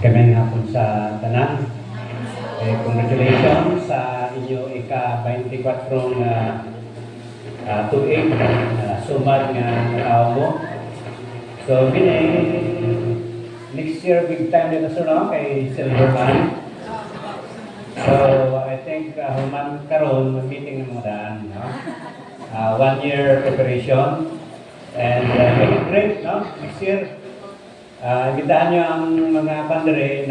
Kami hapon sa tanan. Congratulations sa inyo ika-24 tuig sumad nga tao mo. So, next year big time dito sa kay Silverman. So, I think human karon mag-meeting ng mga daan, no? 1 year preparation and make it great, no? Next year. Imbitahan nyo ang mga pandere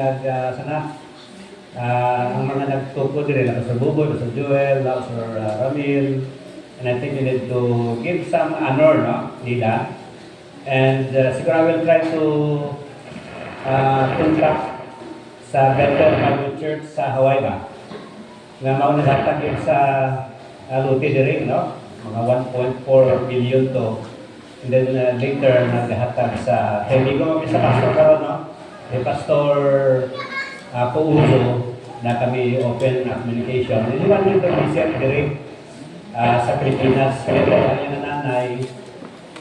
ang mga nagtuko dire, like Sir Buboy, Sir Joel, Sir Ramil, and I think you need to give some honor, no, nila. And siguro I will try to contact sa Bethel Bible Church sa Hawaii ba? Nga mauna hatag sa Luti dire, no? Mga 1.4 billion to. And then later, naghatag sa Temigo, sa pastor karon, no? Pastor Pouso na kami open communication. Hindi man dito visit direct sa Pilipinas. Kaya ang yung nanay,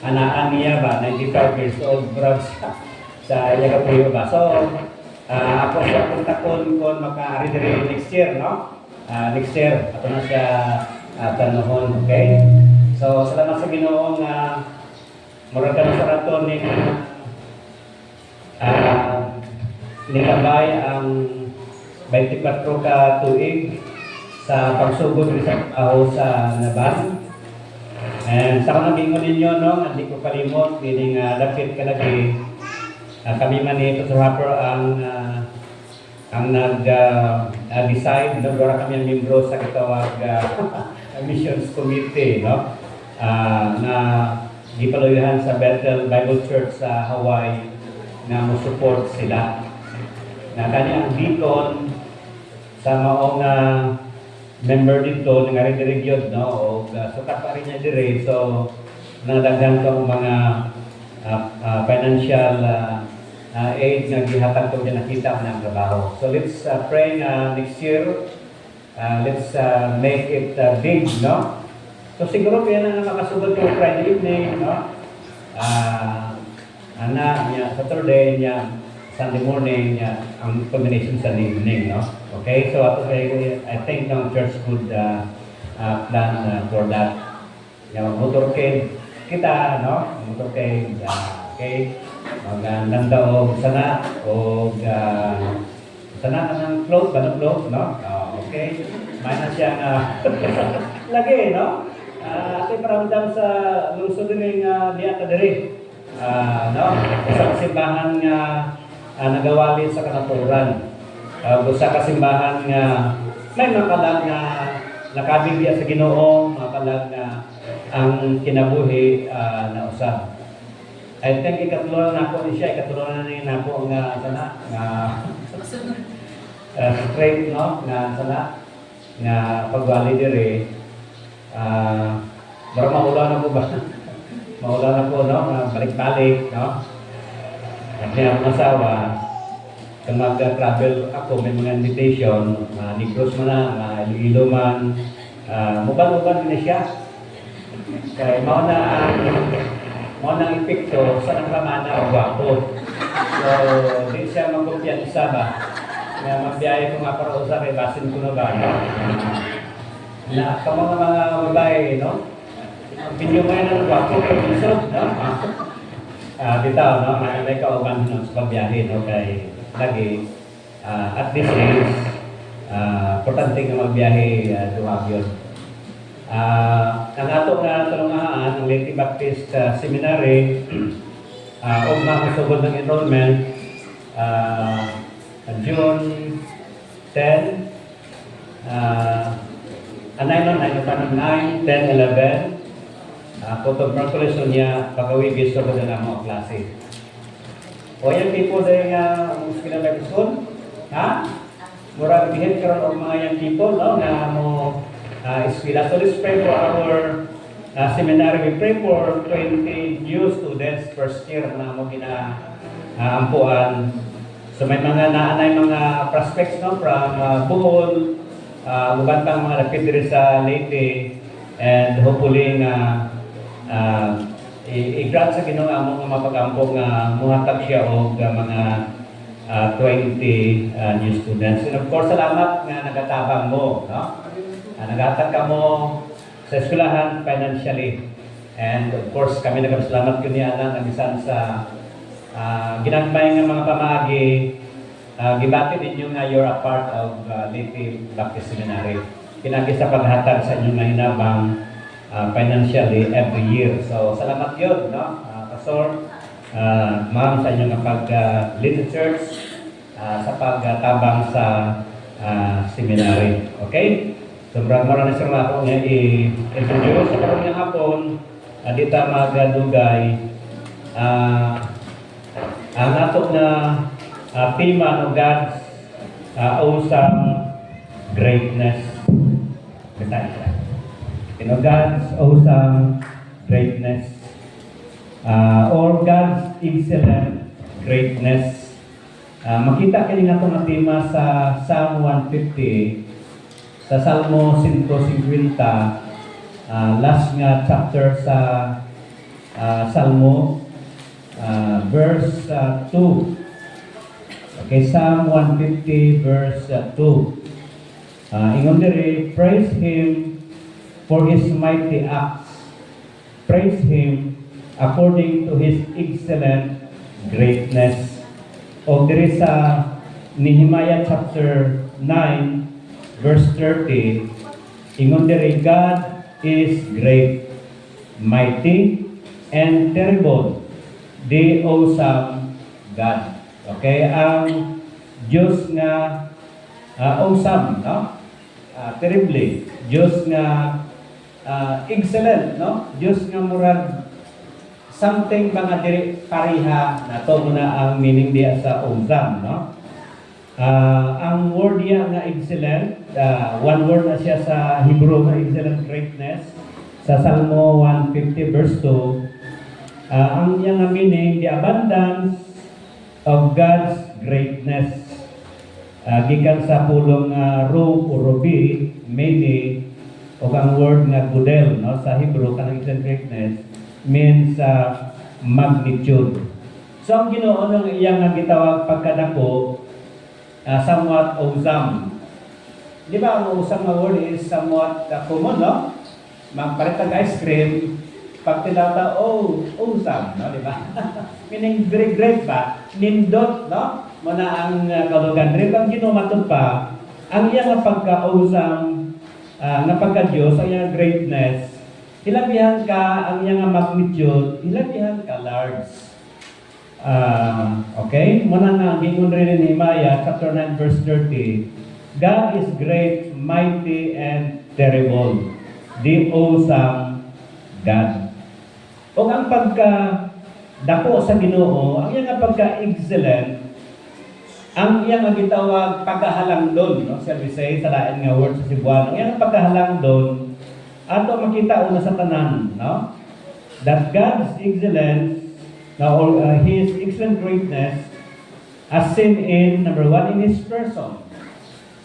anaan niya ba, 95 years old, brag sa Yagapuyo ba. So, ako siya puntakon kung makaari direct next year, no? Next year, ato na siya tanahon, okay? So, salamat sa Ginoong murag ka sa raton ni nikabay ang 24 ka tuig sa pagsugod sa tao sa Naban. And sa kanang gingon ninyo, no, hindi ko kalimot, hindi nga lapit ka lagi. Kami man ito sa Rapper ang nag-decide, no, dora kami ang membro sa kitawag missions committee, no, na gipaluyuhan sa Bethel Bible Church sa Hawaii na mo-support sila. Na kanyang deacon sa maong member dito ng region, no, o sukat pa rin niya dire. So, nadaghan ko mga financial aid na gihatag ko dyan nakita ng trabaho. So, let's pray next year. Let's make it big, no? So siguro kaya na makasugod ko Friday evening, no? Niya, Saturday niya, Sunday morning niya, ang combination sa evening, no? Okay, so I think ang church could plan for that. Yung motorcade kita, no? Motorcade, okay? Magandang daog sana, o sana ka ng float, banong float, no? Okay, may na siya lagi, no? Ate paramdam sa lungsod din diya ka diri. No? Sa kasimbahan nga nagawali sa kanaturan. Sa kasimbahan nga may makalag nga nakabigya sa Ginoo, makalag nga ang kinabuhi na usab. I think ikatulungan na ako ni siya, ikatulungan na niya ako nga sana nga straight, no, nga sana nga pagwali diri. Para maulan ako ba? Maulan ako, no? Balik-balik, no? At niya ang asawa, kung mag-travel ako, may mga invitation, Negros man na, Iloilo man, muban-muban din siya. Kaya mauna ang epekto sa nagpamana o gwapo. So, di siya magkopyan isa ba? Nga magbiyahe ko nga para usa kay basin ko na ba? Na kamo mga babae, no? Pinyo mo yan ang gwapo kay Bisog, no? Bitaw, no? May kauban sa pagbiyahe, no? Kay lagi, at this age, importante nga magbiyahe duwag yun. Ang ato nga tulungaan, ang Lady Baptist Seminary, ugma ang sugod ng enrollment, June 10, 9, 10, 11, photo-calculation niya, pagkawigis ko na lang mga klase. O yan people dahil nga muskila life school, ha? Murag bihin karon og mga young people, no, nga mo eskwela. So let's pray for our seminary. We pray for 20 new students first year na mo ampuan. So may mga naanay mga prospects, no, from Bohol, bubantang mga lapit diri sa Leyte, and hopefully nga i-grant sa Ginoo ang mga mapag-ampong muhatag siya og mga 20 new students. And of course, salamat nga nagatabang mo, no? Nagatag ka mo sa eskwelahan financially. And of course, kami nagpasalamat ko niya na bisan sa ginagmay ng mga pamaagi, gibati ninyo nga you're a part of Leyte Baptist Seminary. Pinagi sa paghatag sa inyong nahinabang financially every year. So, salamat yun, no? Pastor, ma'am sa inyong pag-lead church sa pagtabang sa seminary. Okay? Sobrang maraming salamat ako nga i-introduce sa karoon ng hapon. Dito magadugay ang ato na tema ng God's awesome greatness. Kita siya. God's awesome greatness or God's excellent greatness. Makita kayo nga itong tema sa Psalm 150, sa Salmo 150, last nga chapter sa Salmo, verse 2. Okay, Psalm 150, verse 2. Ingon diri, praise Him for His mighty acts. Praise Him according to His excellent greatness. O diri sa Nehemiah chapter 9, verse 30, ingon diri, God is great, mighty, and terrible, the awesome God. Okay, ang Diyos nga awesome, no? Terribly. Diyos nga excellent, no? Diyos nga murag something mga diri pariha na to muna ang meaning diya sa awesome, no? Ang word niya nga excellent, one word na siya sa Hebrew na excellent greatness, sa Salmo 150 verse 2, ang niya nga meaning, the abundance of God's greatness. Gikan sa pulong ru o rubi, many, o ang word nga gudel, no, sa Hebrew, kanang excellent greatness, means magnitude. So ang Ginoo ng iyang nga gitawag pagkadako, somewhat awesome. Di ba ang awesome nga word is somewhat common, no? Magparitag ice cream, pag tinata, oh, awesome, no? Di ba? Meaning very great ba? Nindot, no? Muna ang kalugan. Rin ang ginumatod pa, ang iyang nga pagka-awesome, nga pagka-Diyos, ang iyang greatness, hilabihan ka, ang iyang nga magnitude, hilabihan ka large. Okay? Muna nga, gingon rin ni Nehemiah, chapter 9, verse 30, God is great, mighty, and terrible, the awesome God. O ang pagka-dako sa Ginoo, ang iyang nga pagka-excellent, ang iyang nga gitawag pagkahalangdon, no? Shall we say, sa lain nga word sa Cebuano, ang iyang pagkahalangdon, ato makita una sa tanan, no? That God's excellence, or His excellent greatness, as seen in, number one, in His person.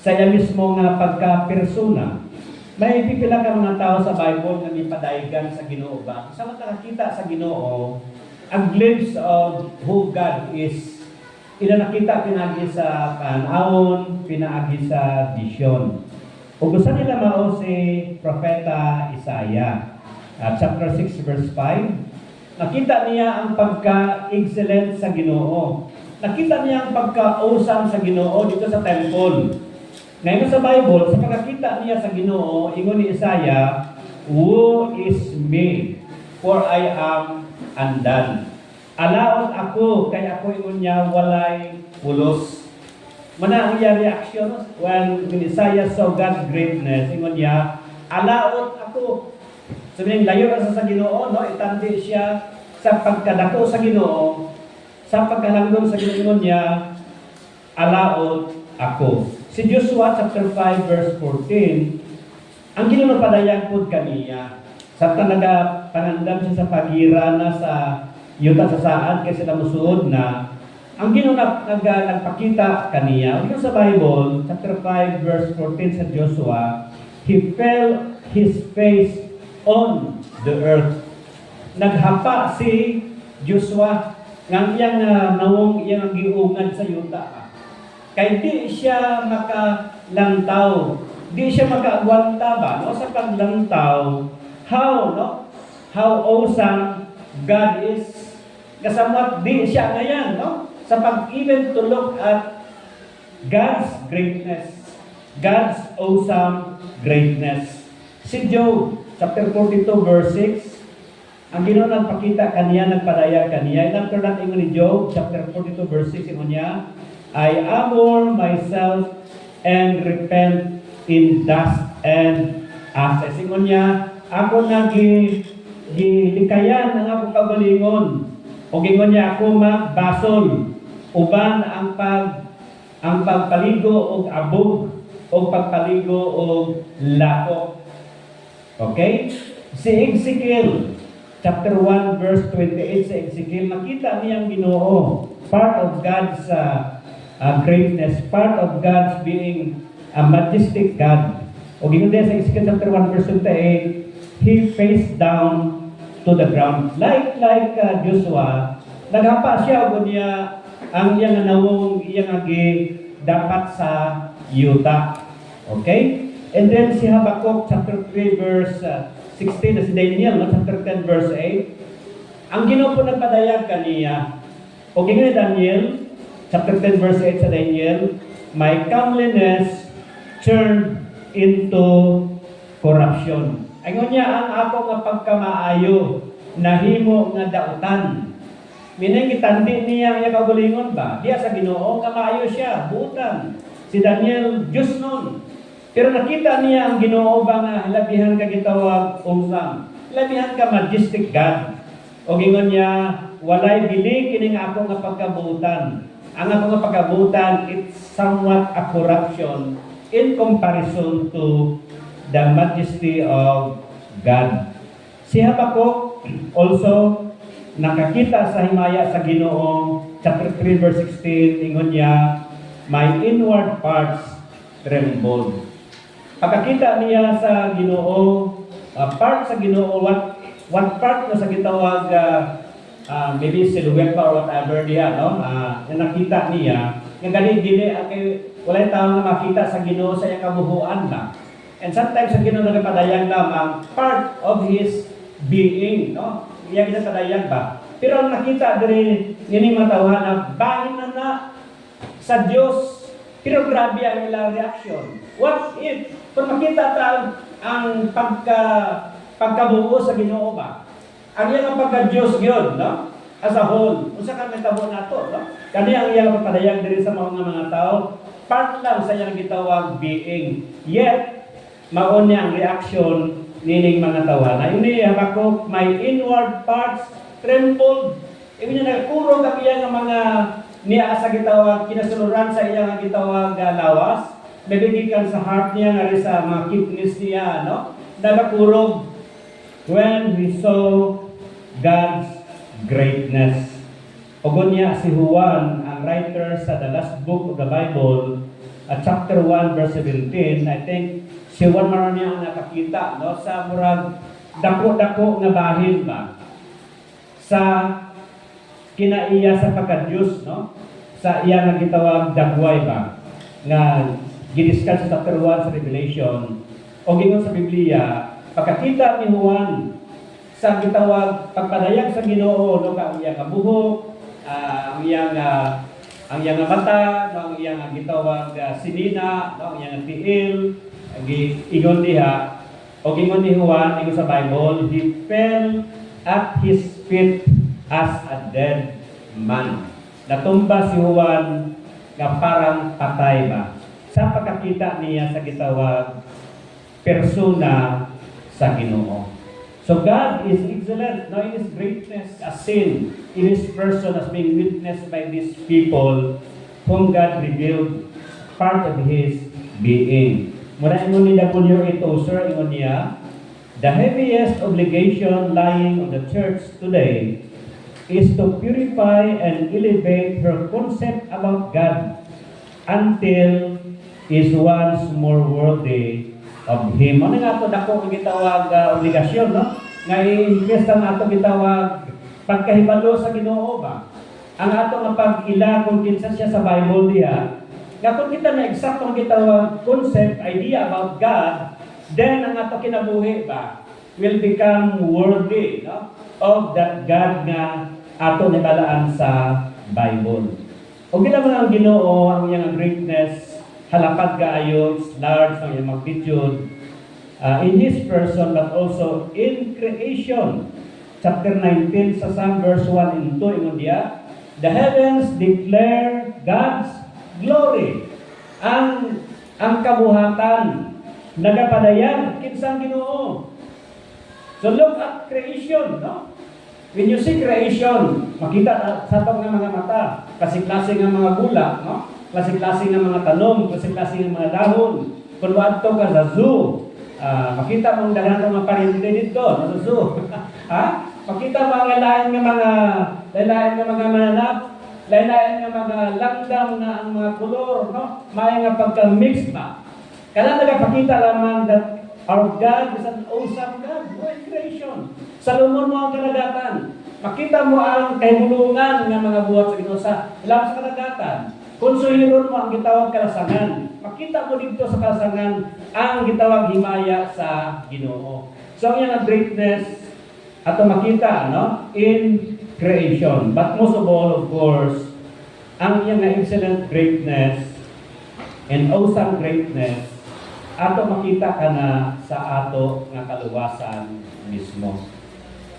Sa iya mismo nga pagka-persona. May pipila ka mga tao sa Bible na mipadaygan sa Ginoo ba? Sa nakakita sa Ginoo, a glimpse of who God is. Ina nakita pinagi sa panahon, pinagi sa vision. O gusto nila mao si Propeta Isaiah, chapter 6, verse 5. Nakita niya ang pagka-excellent sa Ginoo. Nakita niya ang pagka-awesome sa Ginoo dito sa temple. Ngayon sa Bible, sa pagkakita niya sa Ginoo, ingon ni Isaiah, woe is me, for I am undone. Alaot ako, kaya ako ingon niya, walay pulos. Mana ang iya reaction when Isaiah saw God's greatness, ingon niya, alaot ako. Sabihin, layo na sa Ginoo, no? Itandi siya sa pagkadako sa Ginoo, sa pagkalangdon sa Ginoo niya, alaot ako. Si Joshua chapter 5 verse 14, ang Ginoo padayag pud kaniya. Sa talaga panandam siya sa pagira na sa yuta sa saan kasi sila musuod na ang Ginoo nagpakita kaniya. Ito sa Bible, chapter 5 verse 14 sa Joshua, he fell his face on the earth. Naghapa si Joshua Nga iyang nawong iyang giungad sa yuta. Kay di siya makalantaw, di siya makaagwanta ba no sa paglantaw. How no? How awesome God is. Kasamot di siya ngayon no sa pag-even to look at God's greatness, God's awesome greatness. Si Job chapter 42 verse 6, ang Ginoo nagpakita kaniya, nagpadaya kaniya. And after that, ingon ni Job, chapter 42, verse 6, ingon niya, I abhor myself and repent in dust and ashes. Ingon niya, ako gilikayan ang akong kagalingon. O ingon niya, ako magbasol. Uban ang pagpaligo o abog o pagpaligo o lako. Okay? Si Ezekiel, chapter 1, verse 28 sa Ezekiel, makita niyang Ginoo, part of God's greatness, part of God's being a majestic God. O ginoon din sa Ezekiel chapter 1, verse 28, he faced down to the ground. Like Joshua, naghapa siya o niya ang iyang nawong iyang dapat sa yuta. Okay? And then si Habakkuk chapter 3, verse 16 na si Daniel, no? Chapter 10, verse 8. Ang Ginoo po nagpadayag kaniya. O ginoon ni Daniel, chapter 10, verse 8 sa Daniel, my comeliness turned into corruption. Ayun niya, ang ako nga pagkamaayo, nahimo nga dautan. Minay gitandi niya ang kagalingon ba? Diya sa Ginoo, nga maayo siya, buutan. Si Daniel, Diyos nun. Pero nakita niya ang Ginoo ba nga labihan ka gitawag umsam. Labihan ka majestic God. O gingon niya, walay bili kining ako nga pagkabutan. Ang ako nga pagkabutan, it's somewhat a corruption in comparison to the majesty of God. Si Habakkuk also nakakita sa himaya sa Ginoo, chapter 3 verse 16, ingon niya, my inward parts trembled. Pagkakita niya sa Ginoo, part sa Ginoo, what part na sa gitawag maybe silhouette or whatever niya, no? Na nakita niya, yung ganit dili kay walay tao na makita sa Ginoo sa iyang kabuhuan na. And sometimes sa Ginoo nagpadayag lamang part of his being, no? Iya ginatadayag ba? Pero ang nakita diri nining matawhan na bahin na sa Dios. Pero grabe ang ilang reaction. What if kung makita ta ang pagkabuo sa Ginoo ba? Ang iyang pagka-Diyos gyud, no? As a whole. Unsa ka metabo nato, no? Kani ang iyang papadayag diri sa mga tao, part lang sa iyang gitawag being. Yet mao niya ang reaction nining mga tawa. Na ini Habakkuk, my inward parts trembled. Ibig niya nagkurog ang iyang mga niya sa gitawag kinasuluran sa iyang gitawag lawas. Nabigikan sa heart niya nga sa mga kidneys niya, no? Nagakurog when he saw God's greatness. Ogon niya si Juan, ang writer sa the last book of the Bible, chapter 1 verse 17, I think si Juan maron niya ang nakakita, no, sa murag dako-dako nga bahin ba sa kinaiya sa pagka-Diyos, no, sa iya nga gitawag dagway ba nga gidiscuss sa chapter 1 sa Revelation o gingon sa Biblia. Pagkakita ni Juan sa gitawag pagpadayag sa Ginoo, no, ang iyang kabuhok, ang iyang mata, no, ang iyang gitawag sinina, no, ang iyang tiil, ingon diha o gingon ni Juan ingon sa Bible, he fell at his feet as a dead man. Natumba si Juan nga parang patay ba sa pagkakita niya sa gitawag persona sa Ginoo. So God is excellent, no, in His greatness as seen in His person as being witnessed by these people whom God revealed part of His being. Muna ingon ni W.A. Tozer, ingon niya, the heaviest obligation lying on the church today is to purify and elevate her concept about God until is once more worthy of Him. Ano nga ito dako ang gitawag obligasyon, no? Nga i-invest ang ato gitawag pagkahibalo sa Ginoo ba? ang ato nga pag-ila kung kinsa siya sa Bible diha, nga kung kita na eksaktong gitawag concept, idea about God, then ang ato kinabuhi ba will become worthy, no, of that God nga ato nibalaan sa Bible. O ginaman ang Ginoo ang iyang greatness, halapad kaayo, large ang iyang magnitude, in His person but also in creation. Chapter 19 sa Psalm verse 1 and 2 ingon diya, the heavens declare God's glory. Ang kabuhatan nagapadayag kinsang Ginoo. So look at creation, no? When you see creation, makita sa atong nga mga mata, klase-klase nga mga bulak, no? Klase-klase nga mga tanom, klase-klase nga mga dahon. Kung waadto ka sa zoo, makita mong daghan ng mga parinti dito, sa zoo. Ha? Makita mo ang lain nga mga mananap, lain nga mga langgam nga ang mga kulor, no? May nga pagka-mix ba. Kaya nagapakita lamang that our God is an awesome God. What creation? Salumon mo ang kadagatan. Makita mo ang kahulungan ng mga buhat sa Ginoo sa ilang sa kadagatan. Konsuhiron mo ang gitawag kalasangan. Makita mo dito sa kalasangan ang gitawag himaya sa Ginoo. So ang iyang greatness ato makita, no, in creation. But most of all, of course, ang iyang excellent greatness and awesome greatness ato makita ka na sa ato nga kaluwasan mismo.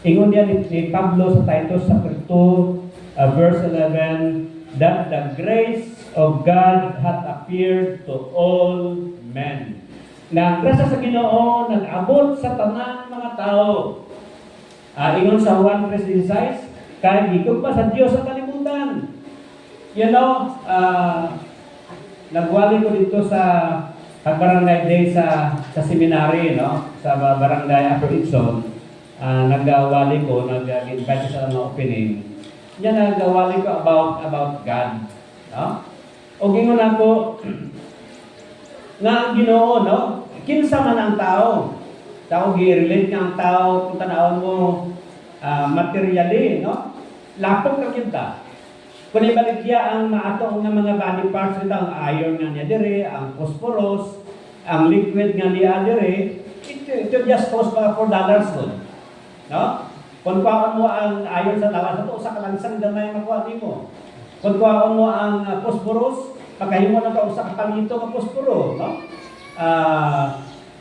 Ingon niya ni Pablo sa Titus chapter 2, verse 11, that the grace of God hath appeared to all men. Na ang grasya sa Ginoo nag-abot sa tanan mga tao. Ingon sa 1:16, kay higog pa sa Dios sa kalibutan. You know, nagwali ko dito sa barangay day sa seminary, no? Sa barangay Upper Itson, nagawali ko, nag-invite sa mga opening. Yan nagawali ko about God, no? O gingon ako nga ang Ginoo, no? Kinsa man ang tao. Tao gi-relate nga ang tao kung tanawon mo materially, no? Lapok ka kita. Kung ibaligya ang maato nga mga body parts nito, ang iron nga niya dire, ang phosphorus, ang liquid nga niya dire, it just cost mga $4 doon. No? Kung kuhaan mo ang iron sa lawas, ito usa ka lang isang gamay makuha nimo. Kung kuhaan mo ang phosphorus, pagkahimo na ka usa ka palito nga phosphorus, no?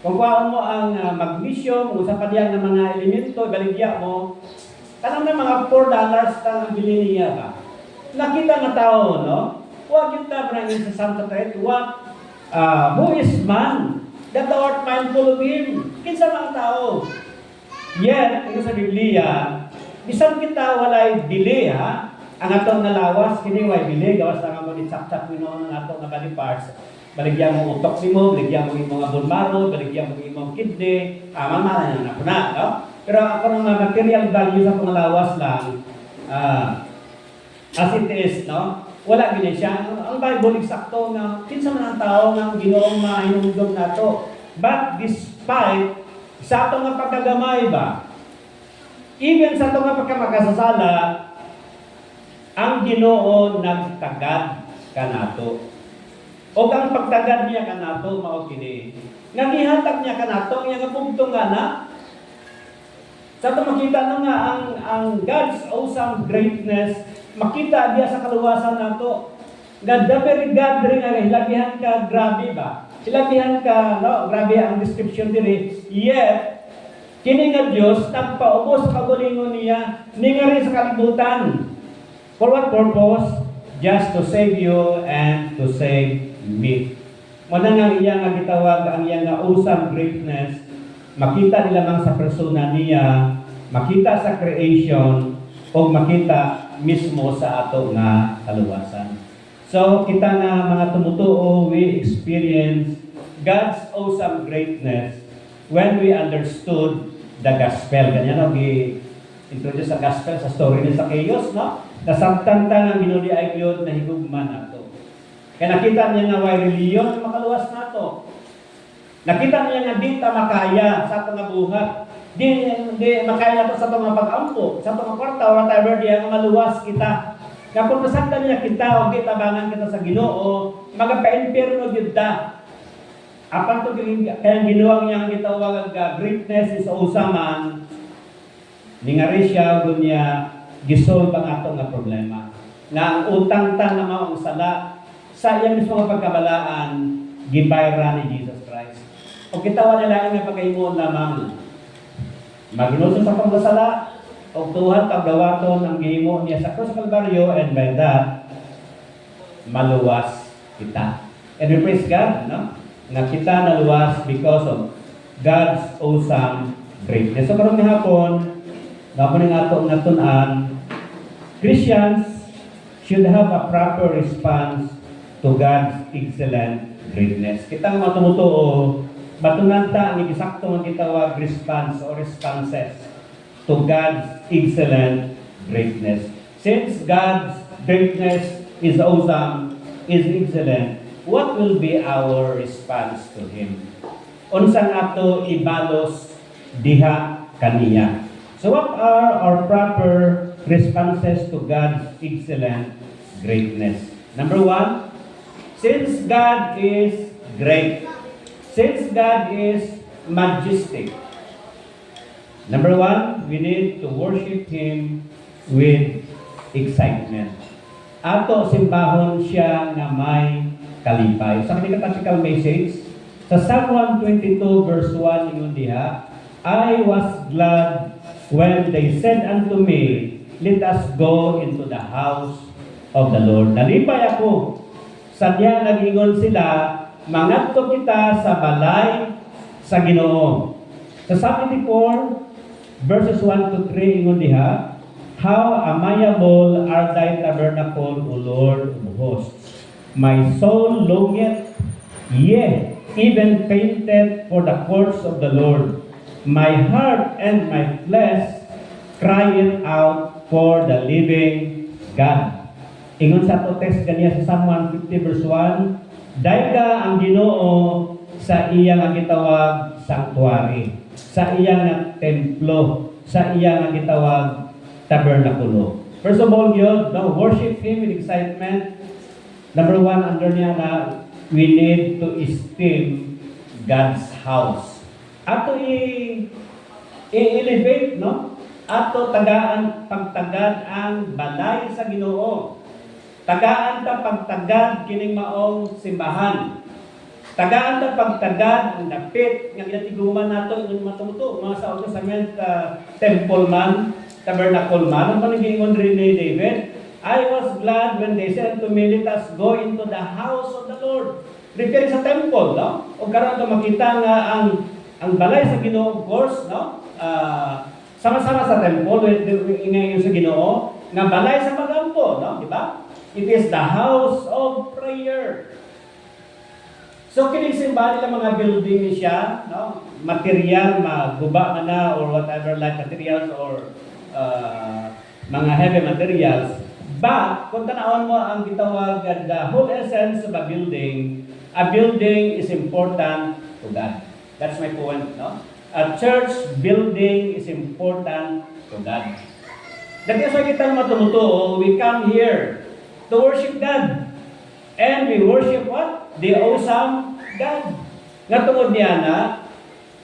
Kung kuhaan mo ang magnesium, usa pa diyan nga mga elemento, ibaligya mo, kanang na mga $4 ang bili niya ba? Nakita nga tao, no? Huwag yung tabrangin sa Santa Trinity. Who is man that thou art mindful of him? Kinsa mga tao? Yet, ito sa Biblia, bisan kita walay bili, ha? Ang atong nalawas, kini way bili, gawas na nga mo ni-chap-chap mo noon ang atong body parts. Baligyan mo utok si mo, baligyan mo yung mga bone marrow, baligyan mo yung mga kidney, mamala na po na, no? Pero ako ng material value sa pangalawas lang, as it is, no? Wala gini siya. Ang Bible eksakto nga kinsa man ang tao nga Ginoong mahinumdom nato. But despite sa ato nga pagkagamay ba, even sa ato nga pagkamakasasala, ang Ginoo nagtagad kanato. O ang pagtagad niya kanato mao kini. Nagihatag niya kanato nga pugtong na sa ito makita na nga ang God's awesome greatness, makita diya sa kaluwasan nato. God, the very God rin nga, hilabihan ka, grabe ba? Hilabihan ka, no? Grabe ang description diri. Yet, kini nga Diyos, nagpaubos sa kagulingon niya, ni nga rin sa kalibutan. For what purpose? Just to save you and to save me. Muna nga iya nga gitawag, ang iya nga awesome greatness, makita nila lang sa persona niya, makita sa creation, o makita mismo sa ato nga kaluwasan. So, kita nga mga tumutuo, we experience God's awesome greatness when we understood the gospel. Ganyan, no? I-introduce sa gospel sa story ni Zacchaeus, no? Nasabtan ta ng ginuli ay yun na higugman nato. Kaya nakita niya nga way reliyon na makaluwas nato. Nakita niya nga di ta makaya sa ato nga buhat. Di makaya nato sa ato nga pag-ampo, sa ato nga kwarta, whatever di nga maluwas kita. Kapag nasaktan niya kita o gitabangan kita sa Ginoo, magapa-impyerno gyud ta. Apan to kaya ginuwang niya ang gitawag nga greatness is usaman, ningari siya gunya gisolve ang ato nga problema. Nga ang utang ta nga mao ang sala sa iya mismo nga pagkabalaan gibayra ni Jesus Christ. O kitawa nila nga pagkahimo lamang maghinuso sa pagkasala o tuhan pagdawaton ang gihimo niya sa krus Kalbaryo, and by that maluwas kita. And we praise God, no? Na kita naluwas because of God's awesome greatness. So karong hapon, gapon nga ato nga tun-an, Christians should have a proper response to God's excellent greatness. Kita nga matumutuo, batunan ta ang eksakto nga gitawag response or responses to God's excellent greatness. Since God's greatness is awesome, is excellent, what will be our response to Him? Unsan ato ibalos diha kaniya? So what are our proper responses to God's excellent greatness? Number one, since God is great, since God is majestic, number one, we need to worship Him with excitement. Ato simbahon siya nga may kalipay. Sa kanila tactical message, sa Psalm 122 verse 1 ingon diha, I was glad when they said unto me, let us go into the house of the Lord. Nalipay ako sa diya nagingon sila, mangadto kita sa balay sa Ginoo. Sa Psalm 84 verses 1 to 3 ingon diha, how amiable are thy tabernacle, O Lord of hosts. My soul longeth, yea, even fainted for the courts of the Lord. My heart and my flesh crieth out for the living God. Ingon sa ato text ganiya sa Psalm 150 verse 1, dayga ang Ginoo sa iyang nga gitawag sanctuary, sa iyang nga templo, sa iyang nga gitawag tabernakulo. First of all, yun, worship Him with excitement. Number one, under niya na we need to esteem God's house. Ato i-elevate, no? Ato tagaan pagtagad ang balay sa Ginoo. Tagaan ta pagtagad kining maong simbahan. Tagaan ta pagtagad ang dapit nga ginatiguman nato ng matumuto mga sa Old Testament temple man, tabernacle man. Ang panagingon rin ni David, I was glad when they said to me, let us go into the house of the Lord. Referring sa temple, no? O karon ka makita nga ang balay sa Ginoo, of course, no? Sama-sama sa temple, ngayon sa Ginoo, nga balay sa pagampo, no? Di ba? It is the house of prayer. So kining simbahan nila mga building ni siya, no? Material, maguba na or whatever like materials or mga heavy materials. But, kung tanawon mo ang gitawag the whole essence of a building is important to God. That's my point, no? A church building is important to God. Dati sa kita matumuto, we come here to worship God. And we worship what? The awesome God. Nga tungod niya na,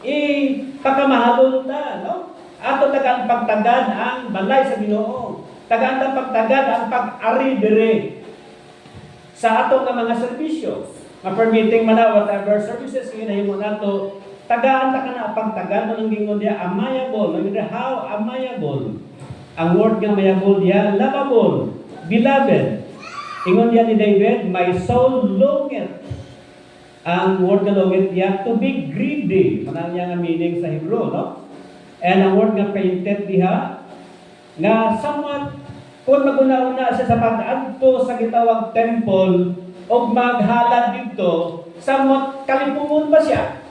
ipakamahalon ta, no? Ato tagang pagtagad ang balay sa Ginoo. Tagaan ta pagtagad ang pag-ari dire sa ato nga mga serbisyo. Ma-permitting man na whatever services kinahimo nato, tagaan ta kana pagtagad ng gingon dia amayable, how amayable. Ang word nga mayable dia lovable, beloved. Ingon dia ni David, my soul longeth. Ang word nga longeth dia to be greedy. Manang nga meaning sa Hebrew, no? And ang word nga painted diha nga somewhat kung maguna-una siya sa pag-adto sa gitawag temple o maghalad dito, somewhat kalipungon ba siya?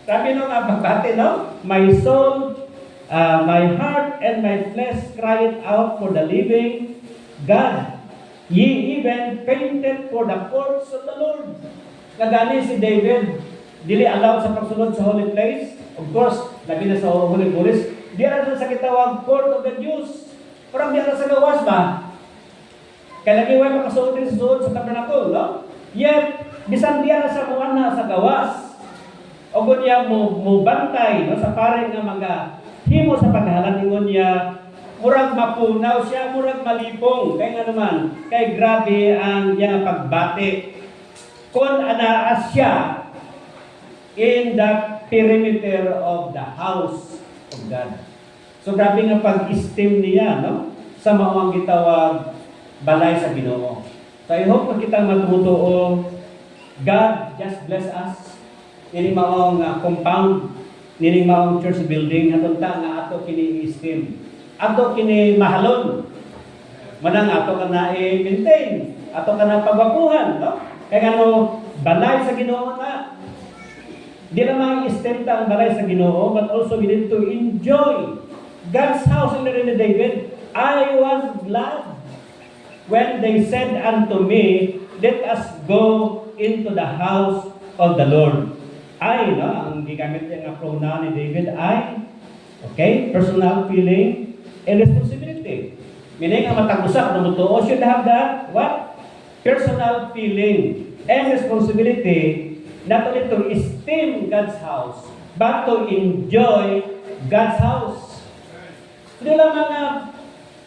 Sabi nung pagbati, no? My soul, my heart and my flesh cried out for the living God. Ye even fainted for the courts of the Lord. Nagani si David, dili allowed sa pagsunod sa holy place. Of course, labi na sa holy place. Di ara sa gitawag court of the Jews. Parang di ara sa gawas ba? Kaya lagi way makasuot din sa suot sa tabernacle, no? Yet, bisan diya na sa muan na sa gawas. O niya mo bantay, no? Sa pare nga mga himo sa paghahalan ingon niya, murag mapunaw siya, murag malipong. Kaya nga naman, kay grabe ang iyang pagbati. Kung anaas siya in the perimeter of the house of God. So grabe nga pag-esteem niya, no? Sa maong gitawag balay sa Ginoo. So I hope makita matutuo, God just bless us. Nini maong compound, nini maong church building, hatunta nga ato kini-esteem. Ato kini mahalon. Manang ato ka na i-maintain. Ato ka na pagwapuhan, no? Kaya ano, balay sa Ginoo na. Di lamang i-esteem ta ang balay sa Ginoo, but also we need to enjoy God's house in the reign of David. I was glad when they said unto me, let us go into the house of the Lord. I, no, ang gigamit niya nga pronoun ni David, I, okay, personal feeling and responsibility. Meaning, ang matag-usak na mutuo should have that, what? Personal feeling and responsibility not only to esteem God's house, but to enjoy God's house. Hindi lang mga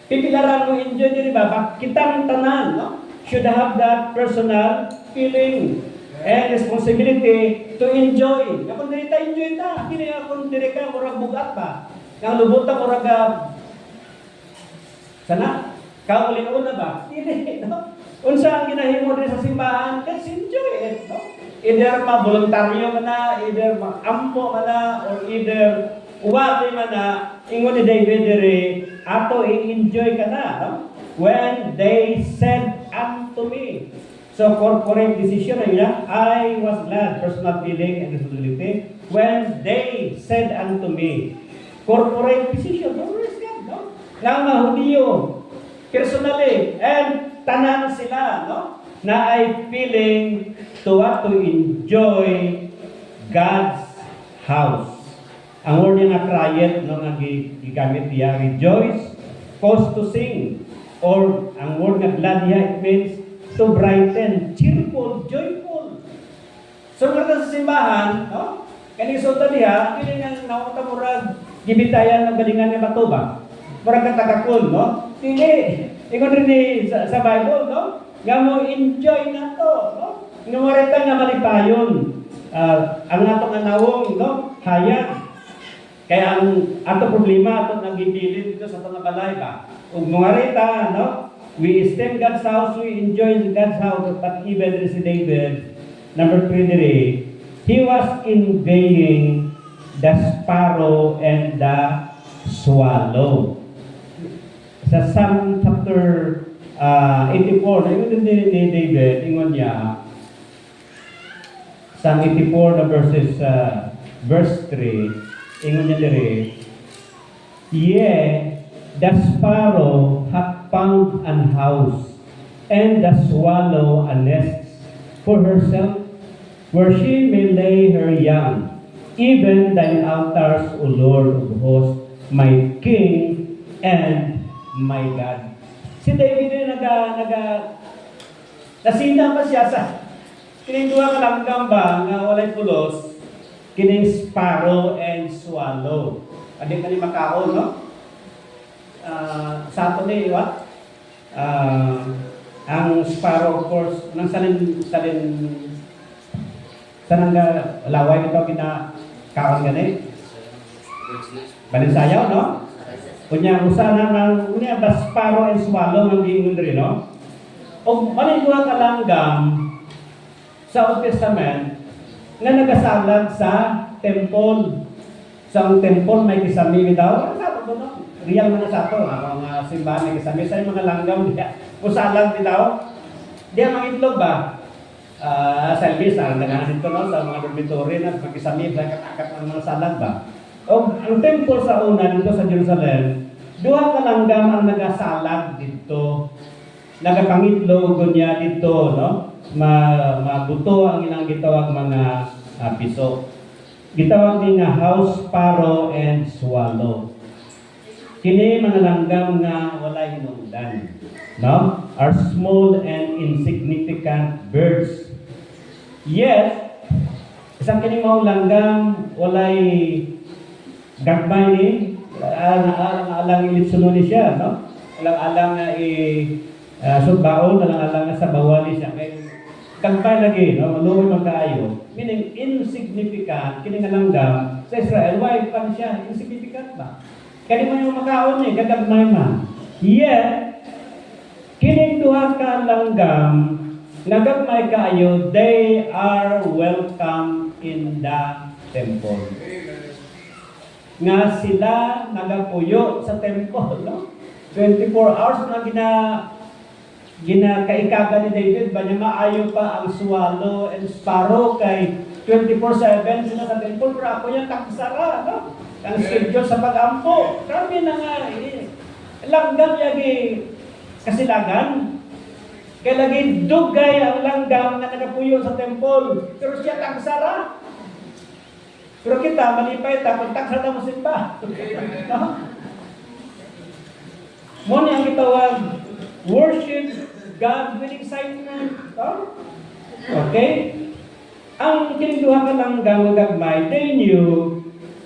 pipilaran mo enjoy din ba? Kitang tanan, no? Should have that personal feeling and responsibility to enjoy. Kapag diri ta enjoy ta, hindi akong diri ka murag bugat ba? Nga lubutan murag sana kaulin una ba? Hindi, no? Unsa ang ginahimo diri sa simbahan? Let's enjoy it, no? Either ma-voluntaryo man na, either ma-ampo man na, or either uwati man na, ingon ni David diri, ato i-enjoy ka na, no? When they said unto me. So, corporate decision na I was glad, personal feeling and responsibility, when they said unto me. Corporate decision, always God, no? Nga mga Hudiyo, personally, and tanan sila, no? Na ay feeling to what? To enjoy God's house. Ang word niya na quiet, no, nga gigamit niya, rejoice, cause to sing. Or, ang word nga glad niya, it means to brighten, cheerful, joyful. So, nga sa simbahan, no? Kanisulta niya, hindi nga naunta murag, gibitayan ng galingan niya bato ba? Murag katagakon, no? Hindi. Ingon rin ni, sa Bible, no? Nga mo enjoy na to, no? Nga mo rin nga malipayon. Ang atong anawong, no? Hayag. Kaya ang ato problema, ato nagbibilin dito sa itong balay ba? Ug mga rita, no? We esteem God's house, we enjoy God's house, but even si David, number 3 diri, he was envying the sparrow and the swallow. Sa Psalm chapter 84, na yun din ni David, ingon niya, Psalm 84 na verse 3, ingon niya diri, the sparrow hath found an house, and the swallow a nest for herself, where she may lay her young. Even thine altars, O Lord of hosts, my King and my God. Si David din nasina pa siya sa kining duha ka langgam ba nga walay pulos, kining sparrow and swallow. Adi kani makaon, no? Sa ato ni what? Ang sparrow, of course, nang salin nga laway ito kinakaon gani. Balinsayaw, no? Kunya usana nang unya ba sparrow and swallow ang giingon diri, no? Og balay duha ka langgam sa Old Testament nga nagasalag sa temple. Sa temple may kisami daw. Ano sa ito, no? Real man sa ito. Ang mga simbahan may kisami. Sa mga langgam, usalag daw. Diya mga itlog ba? Sa Elvis, nagahan dito, no? Sa mga dormitory na magkisami sa katakat ng mga salag ba? O ang temple sa una dito sa Jerusalem, duha ka langgam ang nagasalag dito. Nagapangitlo niya dito, no? Mabuto ang ilang gitawag mga piso. Gitawag ni nga house sparrow and swallow. Kini mga langgam nga walay hinungdan, no? Are small and insignificant birds. Yes, isang kini mga langgam walay gagmay ni alang ilitsuno ni siya, no? Alang nga sudbaon, alang nga sa bawali siya. Kay gagmay lagi, no? Maluoy magkaayo. Meaning insignificant kini nga langgam sa Israel. Why pa siya insignificant ba? Kani mo yung makaon ni gagagmay man. Yet, kining duha ka langgam nagagmay kaayo, they are welcome in the temple. Nga sila nagapuyo sa temple, no? 24 hours na ginakaikaga ni David ba niya maayo pa ang swallow and sparrow kay 24/7 sila sa temple, pero ako yung taksara, no? Ang schedule sa pag-ampo. Kami na nga, langgam yagi kasilagan. Kaya lagi dugay ang langgam na nagapuyo sa temple. Pero siya taksara. Pero kita, malipay ta, kung taksara mo simba. No? Muna ang itawag, worship God with excitement. No? Okay? Ang kininduha ka langgam gagmay, they knew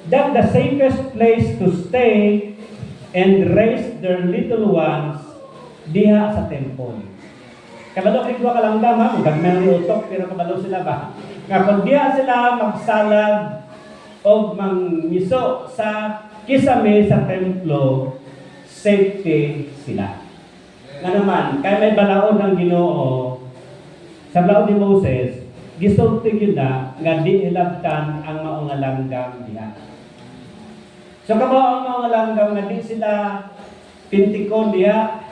that the safest place to stay and raise their little ones diha sa temple. Kabalo kay duha ka langgam ha, gagmay ang utok pero kabalo sila ba? Nga kung diha sila magsalad o mangiso sa kisame sa templo, safety sila. Nga naman, kaya may balaod ng Ginoo sa balaod ni Moses, gisultig yun na nga di ilabtan ang maong langgam diha. So kamo ang mga langgam nga di sila pintikon diha,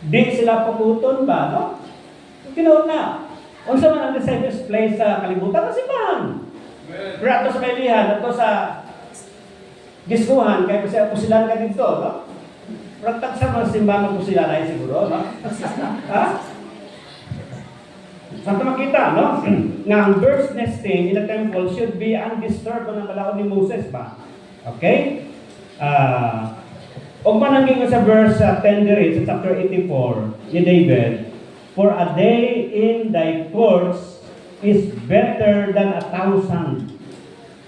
di sila pukuton ba, no? Tinuod na. Unsa man ang safest place sa kalibutan kasi man. Pero ato sa Baylihan, ato sa Gisguhan, kaya kasi pusilan ka dito, no? Pero sa mga simbahan ng pusilan ay siguro, no? Ha? Saan makita, no? Nga ang bird's nesting in a temple should be undisturbed ng balaod ni Moses ba? Okay? Og mananging sa verse 10 diri sa chapter 84 ni David, for a day in thy courts is better than 1,000.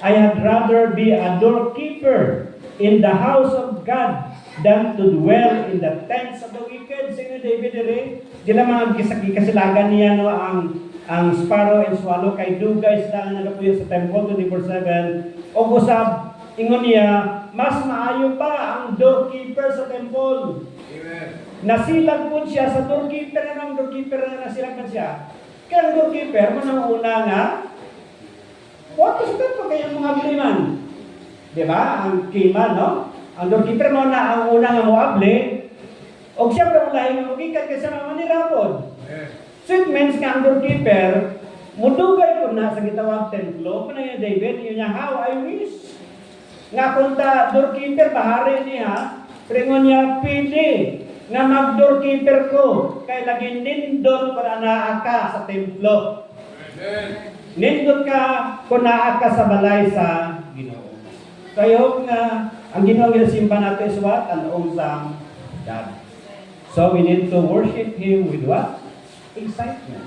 I had rather be a doorkeeper in the house of God than to dwell in the tents of the wicked. Sige David diri, dila mga kasilagan niya no ang sparrow and swallow kay dugay sila nga nagapuyo sa temple 24/7. Og usab ingon niya, mas maayo pa ang doorkeeper sa temple. Amen. Nasilag po siya sa doorkeeper na nasilag pa siya. Kaya ang doorkeeper mo nang una nga, what is that pa kayong mga bliman? Diba? Ang kima, no? Ang doorkeeper mo na ang una nga moable, o siyempre ulahin nga magikat kasi mga manirapod. So it means nga ang doorkeeper, mudugay ko na sa gitawag templo, kung na yung David, yun niya, how I wish. Nga punta doorkeeper bahari niya, pringon niya pili nga mag-doorkeeper ko kay lagi nindot para naa ka sa templo. Nindot ka kung naa ka sa balay sa Ginoo. Kaya nga ang Ginoo ginasimba natin is what? An awesome God. So we need to worship Him with what? Excitement.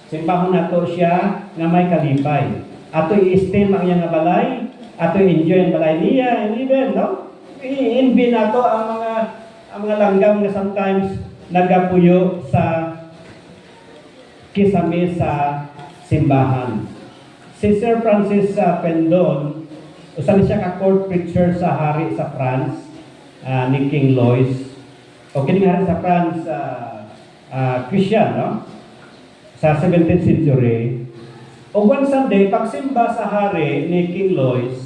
Simbahon nato siya nga may kalipay. Ato i-esteem ang iyang balay, ato enjoy ang balay niya, and even, no? I-envy nato ang mga langgam na sometimes nagapuyo sa kisame sa simbahan. Si Sir Francis Pendon, usan siya ka-court preacher sa hari sa France, ni King Louis. O kining hari sa France, Christian, no? Sa 17th century. O one Sunday, pagsimba sa hari ni King Louis,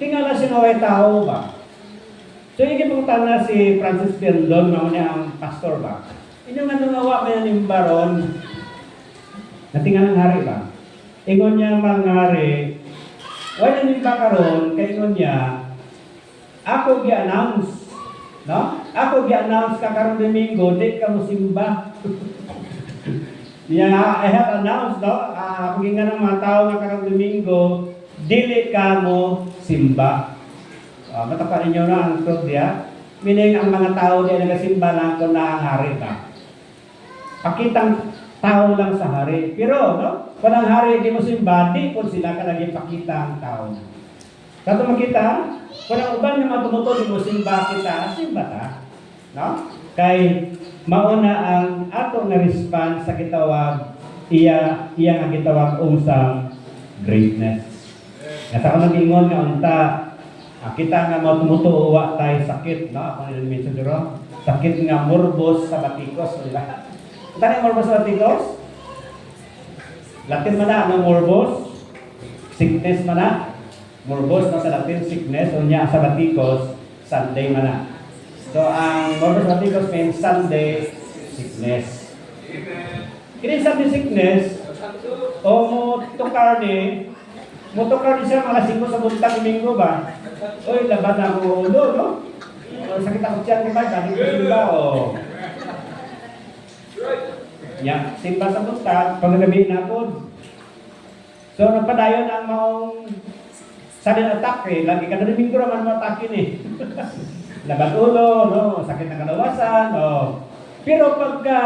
tingala siya nga tao ba? So, yung pagpunta na si Francis Pendon, niya ang pastor ba? Inyong nga nangawa may animbaron, natingan ng hari ba? Ingon niya mga hari, wala nanimba karon kay ingon niya, ako gi-announce, no? Ako gi-announce ka karong Domingo, di ka mo simba. I have announced, no? Paging nga ng mga tao nga karong Domingo, dili ka mo simba. Matapan ninyo na ang truth diya. Meaning, ang mga tao diya nagasimba lang kung na ang hari ba. Pakitang tao lang sa hari. Pero, no? Kung ang hari di mo simba, di po sila ka naging pakita ang tao. Kato makita, kung ang uban nga matumuto, di mo simba kita, simba ta. No? Kay, mauna ang ato nga response sa gitawag, iya nga gitawag usang greatness. Nasa ko nag-ingon nga unta, kita nga matumutuwa tayo sakit, no? Ako nila minsan dito, sakit nga morbos sa batikos, diba? Tani morbos sa batikos? Latin man na, ano morbos? Sickness man na. Morbos na sa Latin, sickness. O niya sa batikos, Sunday man na. So, ang morbos sa batikos means Sunday sickness. Kini Sunday sickness, o motokar ni siya mga 5 sa buntag Domingo ba? Oy, laban na ako ulo, no? Sakit ako siya, di ba? Dahil ko sila, o. Yan, simba sa buntag, pagagabihin na ako. So, nagpadayon ang maong sudden attack eh. Lagi ka na Domingo naman matakin eh. Laban ulo, no? Sakit na kalawasan, o. Pero pagka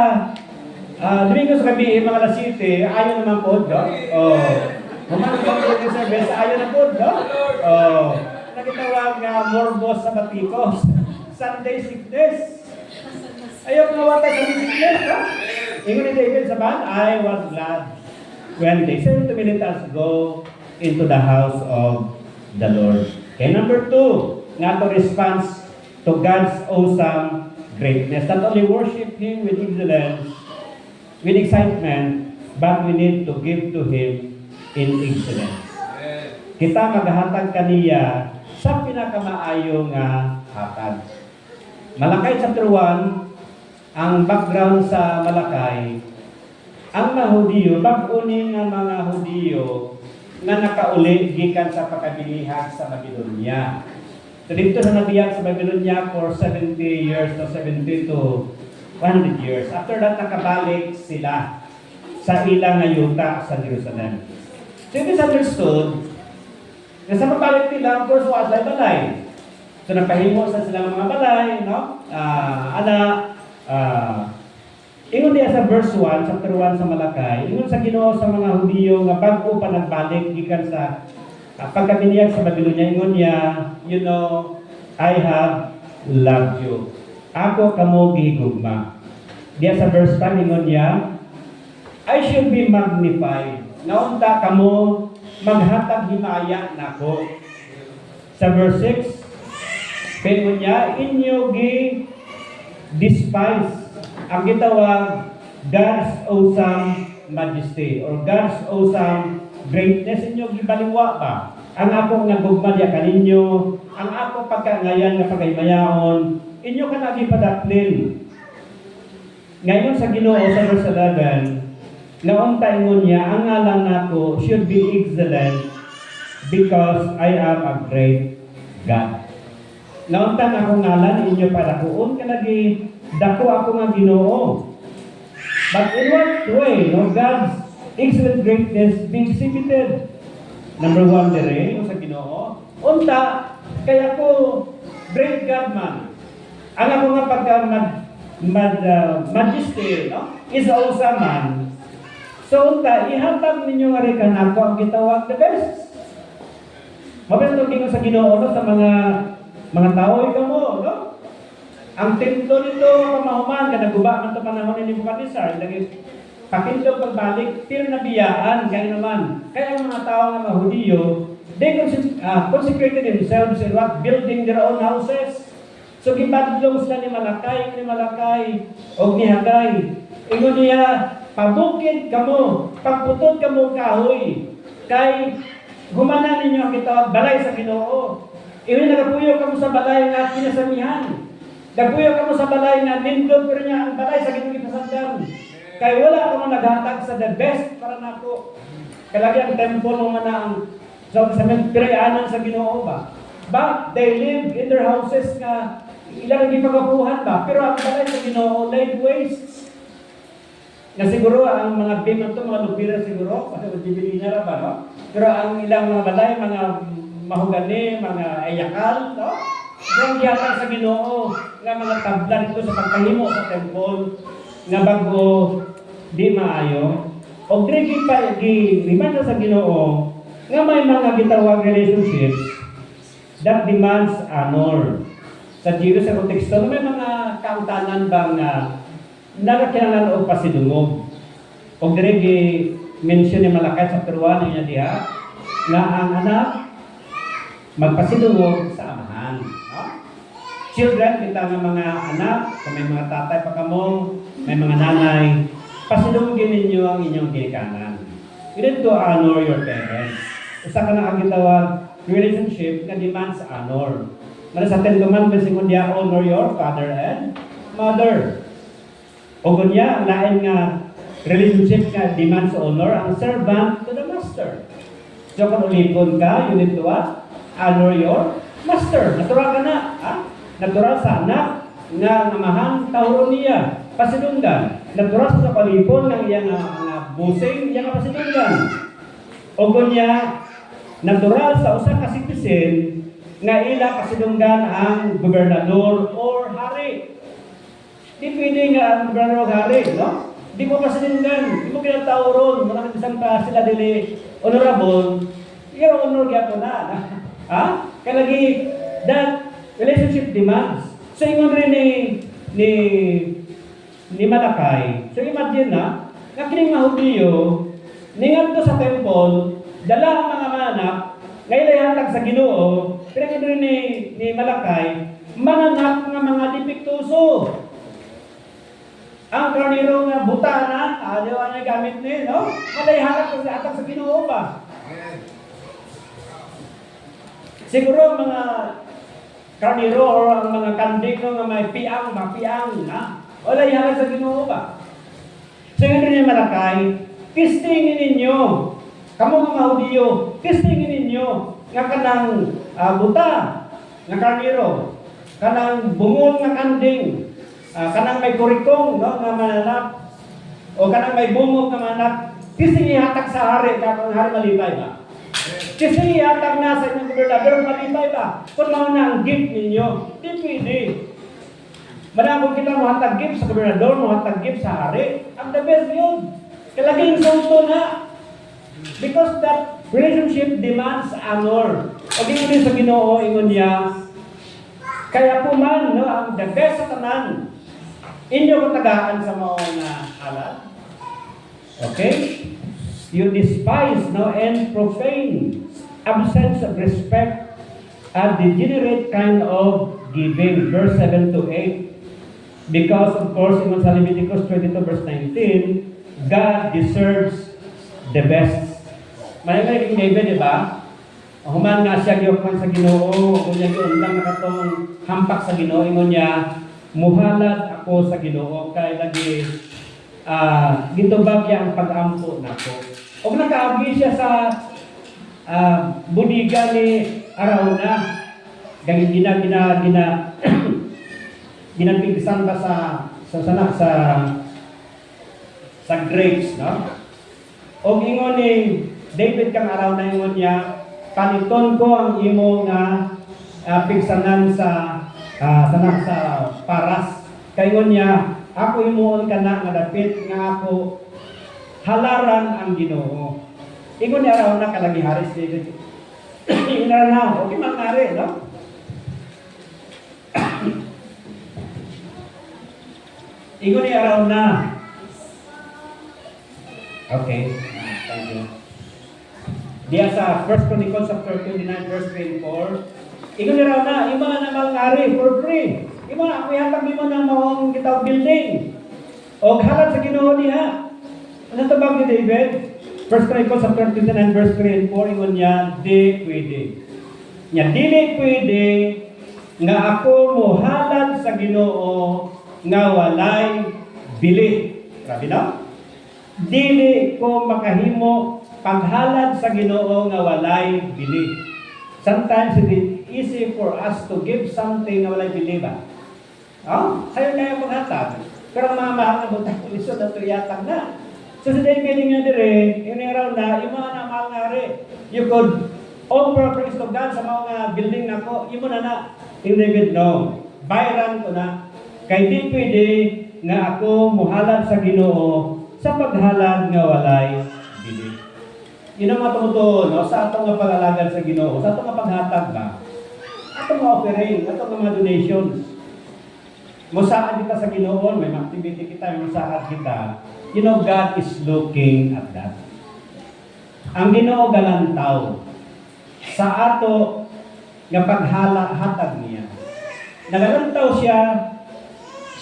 Domingo sa gabi, mga alas 7, ayaw naman po, no? O. Humanong pag-ibig service, ayaw na po, no? O. Nagitawag nga morbos sa batikos. Sunday sickness. Ayaw nga wata sa sickness, no? Ingon ni David sa ban, I was glad when they said to me, let us go into the house of the Lord. Okay, number 2, nga to response to God's awesome greatness. Not only worship Him with excellence, with excitement, but we need to give to Him in excellence. Kita maghatag kaniya sa pinakamaayo nga hatag. Malakay chapter 1, ang background sa Malakay, ang mga Hudiyo, bag-uni nga mga Hudiyo nga nakauli gikan sa pagkabilihag sa Babylonia. So dito sa nabiyag sa Babylonia for 70 years to 70 to 100 years. After that, nakabalik sila sa ilang ayuta sa Jerusalem. So it is understood na sa pabalik nila, of course, was balay. So napahimo sa silang mga balay, no? Ingon diya sa verse 1, chapter 1 sa Malakay, ingon sa Ginoo sa mga Hudiyo nga bago pa nagbalik gikan sa pagkabiniyag sa Babylonia, ingon niya, you know, I have loved you. Ako kamo gihigugma. Diya sa verse 5, ingon niya, I should be magnified. Naunta kamo maghatag himaya nako. Sa verse 6, ingon niya, inyo despise ang gitawag God's awesome majesty or God's awesome greatness inyo gibaliwa ba? Ang akong nagugmadya kaninyo, ang akong pagkangayan nga pagaymayaon, inyo ka nagipadaplin. Ngayon sa Ginoo sa verse 11, naunta ingon niya, ang ngalan nako should be excellent because I am a great God. Naunta na akong ngalan, inyo padakuon ka lagi, dako ako nga Ginoo. But in what way, no, God's excellent greatness be exhibited? Number 1 dire, sa Ginoo. Unta, kaya ko great God man. Ang ako nga pagka majesty, no, is awesome man. So unta, ihatag ninyo nga rin kanako ang gitawag the best. Mabes ito sa Ginoo, no, sa mga tao ikaw mo, no? Ang templo nito, pamahuman, kanaguba ng panahon ni Nebuchadnezzar, lagi pakindog pagbalik, pero nabiyaan, kaya naman. Kaya ang mga tao ng mga Hudiyo, they consecrated themselves in what? Building their own houses. So, gibadlong sila ni Malakay, o ni Hagay. Ingon niya, pabukid kamo, pagputod kamo kahoy, kay humanan ninyo ang kitawag balay sa Ginoo. Iyon nagapuyo kamo sa balay nga pinasamihan. Nagapuyo kamo sa balay nga nindot pero niya ang balay sa Ginoo ipasandam. Kay wala ako naghatag sa the best para nako. Kalagi ang temple mo man ang sa cemetery-anan sa Ginoo ba. But they live in their houses nga ilang gipagabuhan ba. Pero ang balay sa Ginoo laid waste. Na siguro ang mga bim ito, mga lupira siguro, kasi magbibili na ba, no? Pero ang ilang mga balay, mga mahugani, mga ayakal, no? Kung gihatag sa Ginoo nga mga tabla dito sa pagpahimo sa temple nga bago di maayo. O diri pa gi-remind sa Ginoo nga may mga gitawag relationships that demands honor. Sa Diyos sa konteksto, may mga kautanan bang nagakinahanglan og pasidungog. O diri gi-mention ni Malakay sa 1 niya diha nga ang anak magpasidungog sa amahan. No? Children, kita nga mga anak, kung may mga tatay pa kamo, may mga nanay, pasidungogin ninyo ang inyong ginikanan. You need to honor your parents. Usa ka na ang gitawag relationship nga demands honor. Mala sa Ten Commandments, ingon diya, honor your father and mother. O gunya, ang lain nga relationship nga demands honor, ang servant to the master. So kung ulipon ka, you need to what? Honor your master. Natural ka na. Ha? Natural sa anak nga namahan tawron niya. Pasidunggan. Natural sa palipon ng iyang busing, iyang pasidunggan. O gunya, natural sa usa ka citizen nga ila pasidunggan ang gobernador or hari. Di pwede nga ang gobernador o hari, no? Di mo pasidunggan, di mo kinatawron, maraming isang pa sila dili honorable, yung honor gyapon na. Ha? Kaya lagi, that relationship demands. So, ingon rin ni Malakay. So, imagine na, nga kining Mahudiyo, ningat to sa temple, dala ang mga manak, ngayon ay hatag sa Ginoo, pero rin ni Malakay, mananak nga mga dipiktuso. Ang karniro nga buta na, ayaw na gamit ni, no? Malay hatag sa Ginoo ba? Siguro mga karniro o ang mga kanding nga may mapiang na. Wala ihalag sa Ginoo ba? So yun rin yung Malakay, kistingin ninyo, kamo mga Mahudiyo, kistingin ninyo, nga kanang buta, nga karniro, kanang bungol nga kanding, kanang may kurikong, no, nga mananap, o kanang may bungog nga mananap, kistingin ihatag sa hari, kapag hari malipay ba? Kasi yatag na sa inyong gobernador, malipay ba? Kung mga na ang gift ninyo, di pwede. Manapon kita mahatag gift sa gobernador, mahatag gift sa hari, ang the best yun. Kalaging insulto na. Because that relationship demands honor. O di sa Ginoo, ingon niya, kaya po man, no, ang the best sa tanan, inyo ko tagaan sa mga halal. Okay? You despise, no, and profane, absence of respect, a degenerate kind of giving. Verse 7 to 8. Because, of course, in Leviticus 22, verse 19, God deserves the best. May King David, di ba? Human nga siya giyokman sa Ginoo, kung niya giundang na katong hampak sa Ginoo, ingon niya, muhalad ako sa Ginoo, kay lagi gitubag niya ang pag-ampo nako. O nakaagi siya sa budiga ni Arauna, ginapigsan ba sa grapes, no? O ingon ni David kang Arauna, ingon niya, paniton ko ang imo nga pigsanan sa paras. Kaingon niya, ako imuon ka na nga dapit nga ako halaran ang Ginoo. Ingon ni Arauna kalagi Haris David. Ingon na, okay mangari, no? Ingon ni Arauna. Okay, thank you. Diya sa 1 Chronicles chapter 29 verse 3 and 4. Ingon ni Arauna, yung mga namangari for free. Yung mga ako yatang mo ng mawang kitang building. O halad sa Ginoo niya. Ano ito ba ni David? 1 Chronicles chapter 29 verse 3 and 4, ingon niya, di pwede. Niya, dili pwede nga ako mo halad sa Ginoo nga walay bili. Grabe na? Dili ko makahimo paghalad sa Ginoo nga walay bili. Sometimes it is easy for us to give something na walay bili ba? Oh, sayo na yung paghatag. Pero mga mahal na butang pulisod na tuyatag na. So sa David nga dire, yun yung raw na, yung mga namahal nga rin, you could all purpose of God sa mga building nako, imo na in no. Bayran ko na kay di pwede nga ako muhalad sa Ginoo sa paghalad nga walay bili. Yun ang matumuto, no, sa atong nga pag-alagad sa Ginoo, sa atong nga paghatag ba, atong nga offering, atong nga mga donations. Musaad kita sa Ginoo, may activity kita, may musaad kita. You know, God is looking at that. Ang Ginoo galantaw sa ato nga paghatag niya. Nagalantaw siya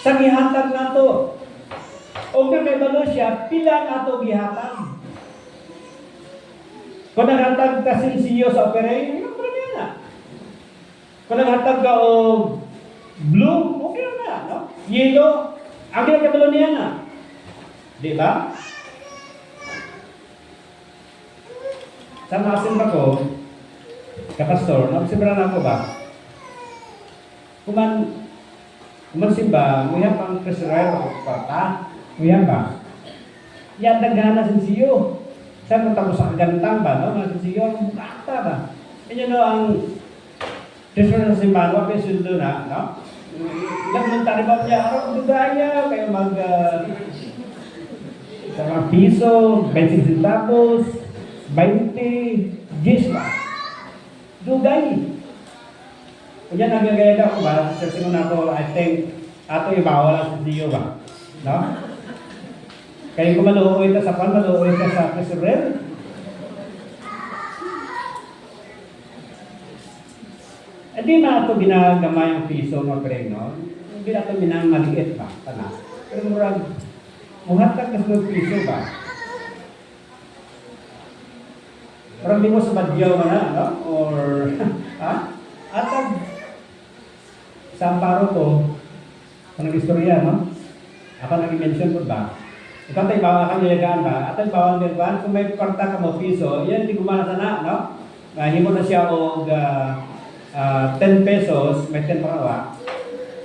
sa gihatag nato. O nagkabalo siya, pila ato gihatag. Kung naghatag ka sinsiyo sa offering, ano pa niya na? Kung naghatag ka o blue, okay na, no? Yellow, ang nagkabalo niya na. Di ba? Sa masin ba ko, kapastor, nagsimra na ako ba? Kuman simba, nguya pang treasurer o kwarta, nguya ba? Yan nagana sinsiyo. Saan mo tapos sa kagantang ba, no? Mga sinsiyo, ang bukata ba? Yan no, ang treasurer sa simbahan, wapin sundo na, no? Ilang montari ba niya, araw dugaya, kayo sa mga piso, 20 centavos, 20, 10 ba? Dugay. Kung yan nagagaya ka ko ba, sasagot na ako, I think, ato ibawal ang sinsiyo ba? No? Kaya kung maluoy ka sa pan, maluoy ka sa treasurer. Hindi na ito ginagamay ang piso ng preng, no? Hindi na ito minamaliit ba? Tana. Pero murag, muhatag ka sa piso ba? Parang di mo sa badyaw na, no? Or, ha? Atag, sa amparo ko, kung nag-istorya, no? Ako nag-mention ko ba? Ikaw tayo bawa kang yayagaan ba? At ang bawang nilban, kung may kwarta ka mo piso, yan, di gumana sana, no? Himo na siya o 10 pesos, may 10 parawa,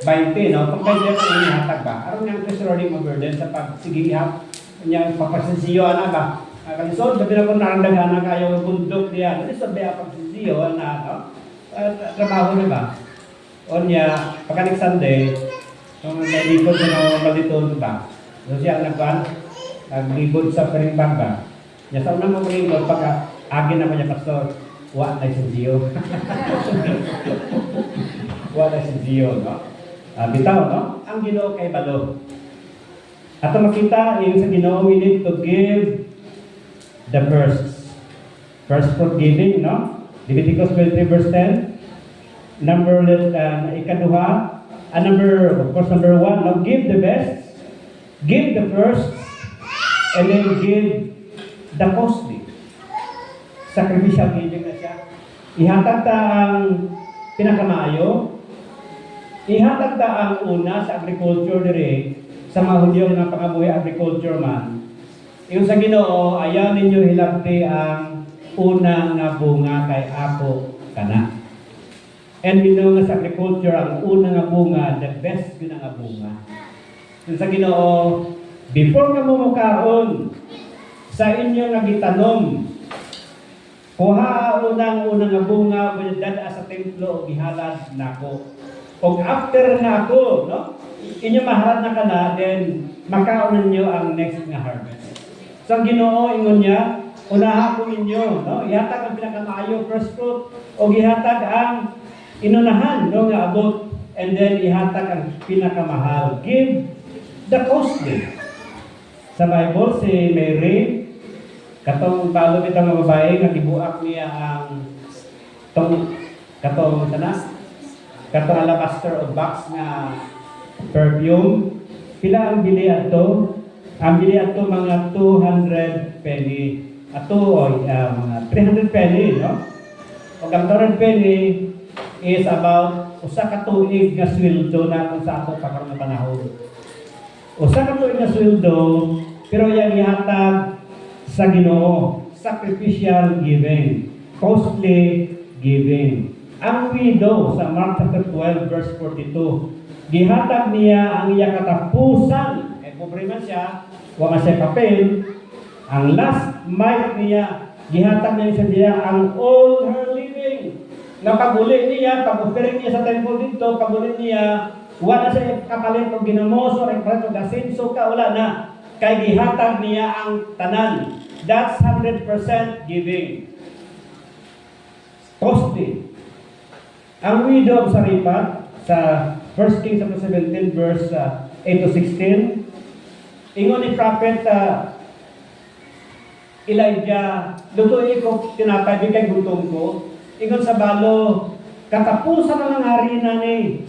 20, no? Pag 20 pesos, inihatag ba? Aron niyang treasury mo burden sa pagsigihap, niyang papasinsiyo, ana ba? Kalisod, sabi na kung narandaghan na kayo bundok niya, ano sabi ang pagsinsiyo, no? Trabaho na ba? O niya, pagkanik Sunday, kung nalikod sa mga maliton ba? So siya naglibod sa parimbang ba? Niya sa unang mga lingkod, pagka agin na niya pastor, wa na sinsiyo. Wa na sinsiyo, no? Bitaw, no? Ang Ginoo kay balo. At makita, yung sa Ginoo, we need to give the first fruit giving, no? Leviticus 23 verse 10. Number ikaduha, of course, number 1, now give the best, give the first, and then give the costly. Sacrificial giving na siya. Ihatag ta ang pinakamaayo, ihatag ta ang una sa agriculture dire, sa mga Hudyo na pangabuhi agriculture man. Yung sa Ginoo, ayaw ninyo hilabti ang una nga bunga kay ako kana. And we know nga sa agriculture, ang una nga bunga, the best yun nga bunga. Yung sa Ginoo, before ka mo mukaon sa inyo nga gitanom, kuha unang nga bunga, dada sa templo, gihalad nako. O after na ako, no? Inyo mahalad na ka na, then makaon ninyo ang next nga harvest. So ang Ginoo, ingon niya, unaha ko ninyo, no? Ihatag ang pinakamaayo, first fruit, o ihatag ang inunahan, no, nga abot, and then ihatag ang pinakamahal. Give the costly. Sa Bible, si Mary, katong balo bitang mga babae, nga gibuak niya ang katong alabaster of box na perfume. Pila ang bili ato? Ang bili ato mga 200 penny. Ato, mga 300 penny, no? O ang 200 penny, is about usa ka tuig nga sweldo na kung sa ato pagkaroon ng panahon. Usa ka tuig nga sweldo, pero yang ihatag sa Ginoo, sacrificial giving, costly giving. Ang widow sa Mark chapter 12 verse 42, gihatag niya ang iya katapusan. Pobre man siya, wala siya papel. Ang last mite niya, gihatag niya sa diya ang all her nga paguli niya, pag-offering niya sa temple dito, paguli niya, wala siya kapalit o ginamos or kapalit o gasinso ka, wala na. Kay gihatag niya ang tanan. That's 100% giving. Costly. Ang widow of Sarepta sa 1 Kings 17 verse 8 to 16, ingon ni prophet Elijah, lutuin ko tinapay, bigay gutom ko. Ingon sa balo, katapusan na ng hari na ni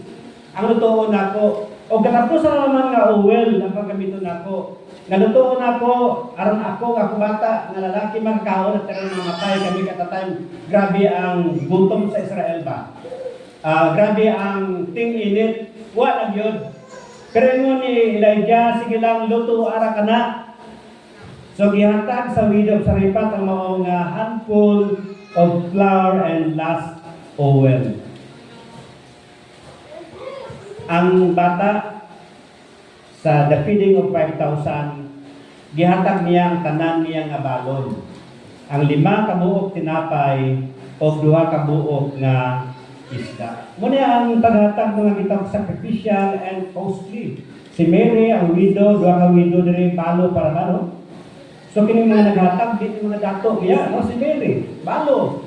ang lutuon nako. O katapusan na naman nga oil ang pagamiton nako. Nga lutuon nako, aron ako bata, nga lalaki magkaon at tayo mamatay kami katatime. Grabe ang gutom sa Israel ba? Grabe ang ting-init. Wala yun. Pero ingon ni Elijah, sige lang, luto, ara ka na. So, gihatag sa widow of Sarepta ang mga handful of flour and last oil. Ang bata sa the feeding of 5,000, gihatag niya ang tanan niyang abalon. Ang 5 kabuok tinapay o 2 kabuok nga isda. Muna ang paghatag mga bitang sacrificial and costly. Si Mary, ang widow, 2 ka widow diri balo para balo. So kini mga naghatag dito mga dato, no, si Mary, balo.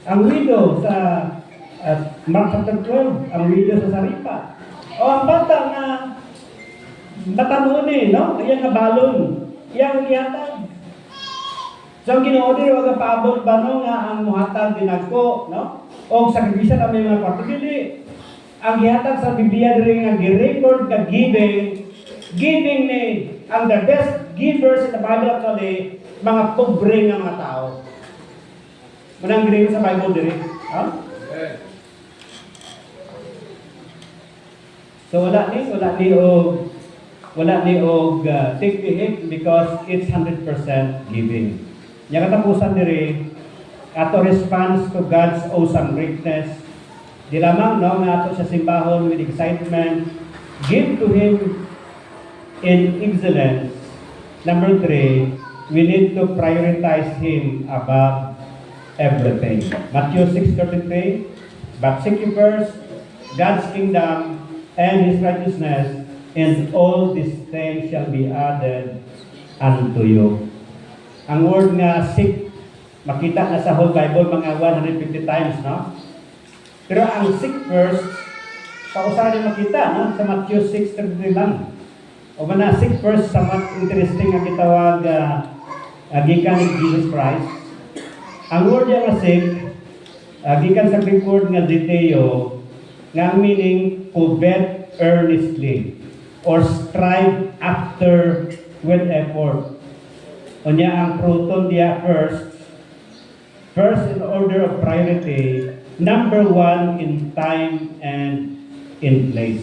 Ang widow sa Mark chapter 12, ang widow sa Sarepta. O ang bata nga matanon no? Ayan nga balon. Iyang gihatag. So ang Ginoo wag paabot ba no nga ang muhatag dinagko, no? O sakripisyo kami mga kwarto dili. Ang gihatag sa Biblia diri nga gi-record ka giving ni ang the best givers in the Bible actually mga pobre nga mga tao. Manang giri sa Bible diri, ha? So wala ni og take the hit because it's 100% giving. Nya katapusan diri ato response to God's awesome greatness. Di lamang no nga ato sa simbahon with excitement, give to Him in excellence. Number 3, we need to prioritize Him above everything. Matthew 6:33, but seek ye first God's kingdom and His righteousness, and all these things shall be added unto you. Ang word nga seek, makita na sa whole Bible mga 150 times, no? Pero ang seek first, pausahan makita, no? Sa Matthew 6:33 lang. O na seek first, somewhat interesting ang kitawag gikan ni Jesus Christ. Ang word nga seek, gikan sa Greek word nga diteo, nga ang meaning covet earnestly or strive after with effort. Unya ang proton dia first in order of priority, number 1 in time and in place.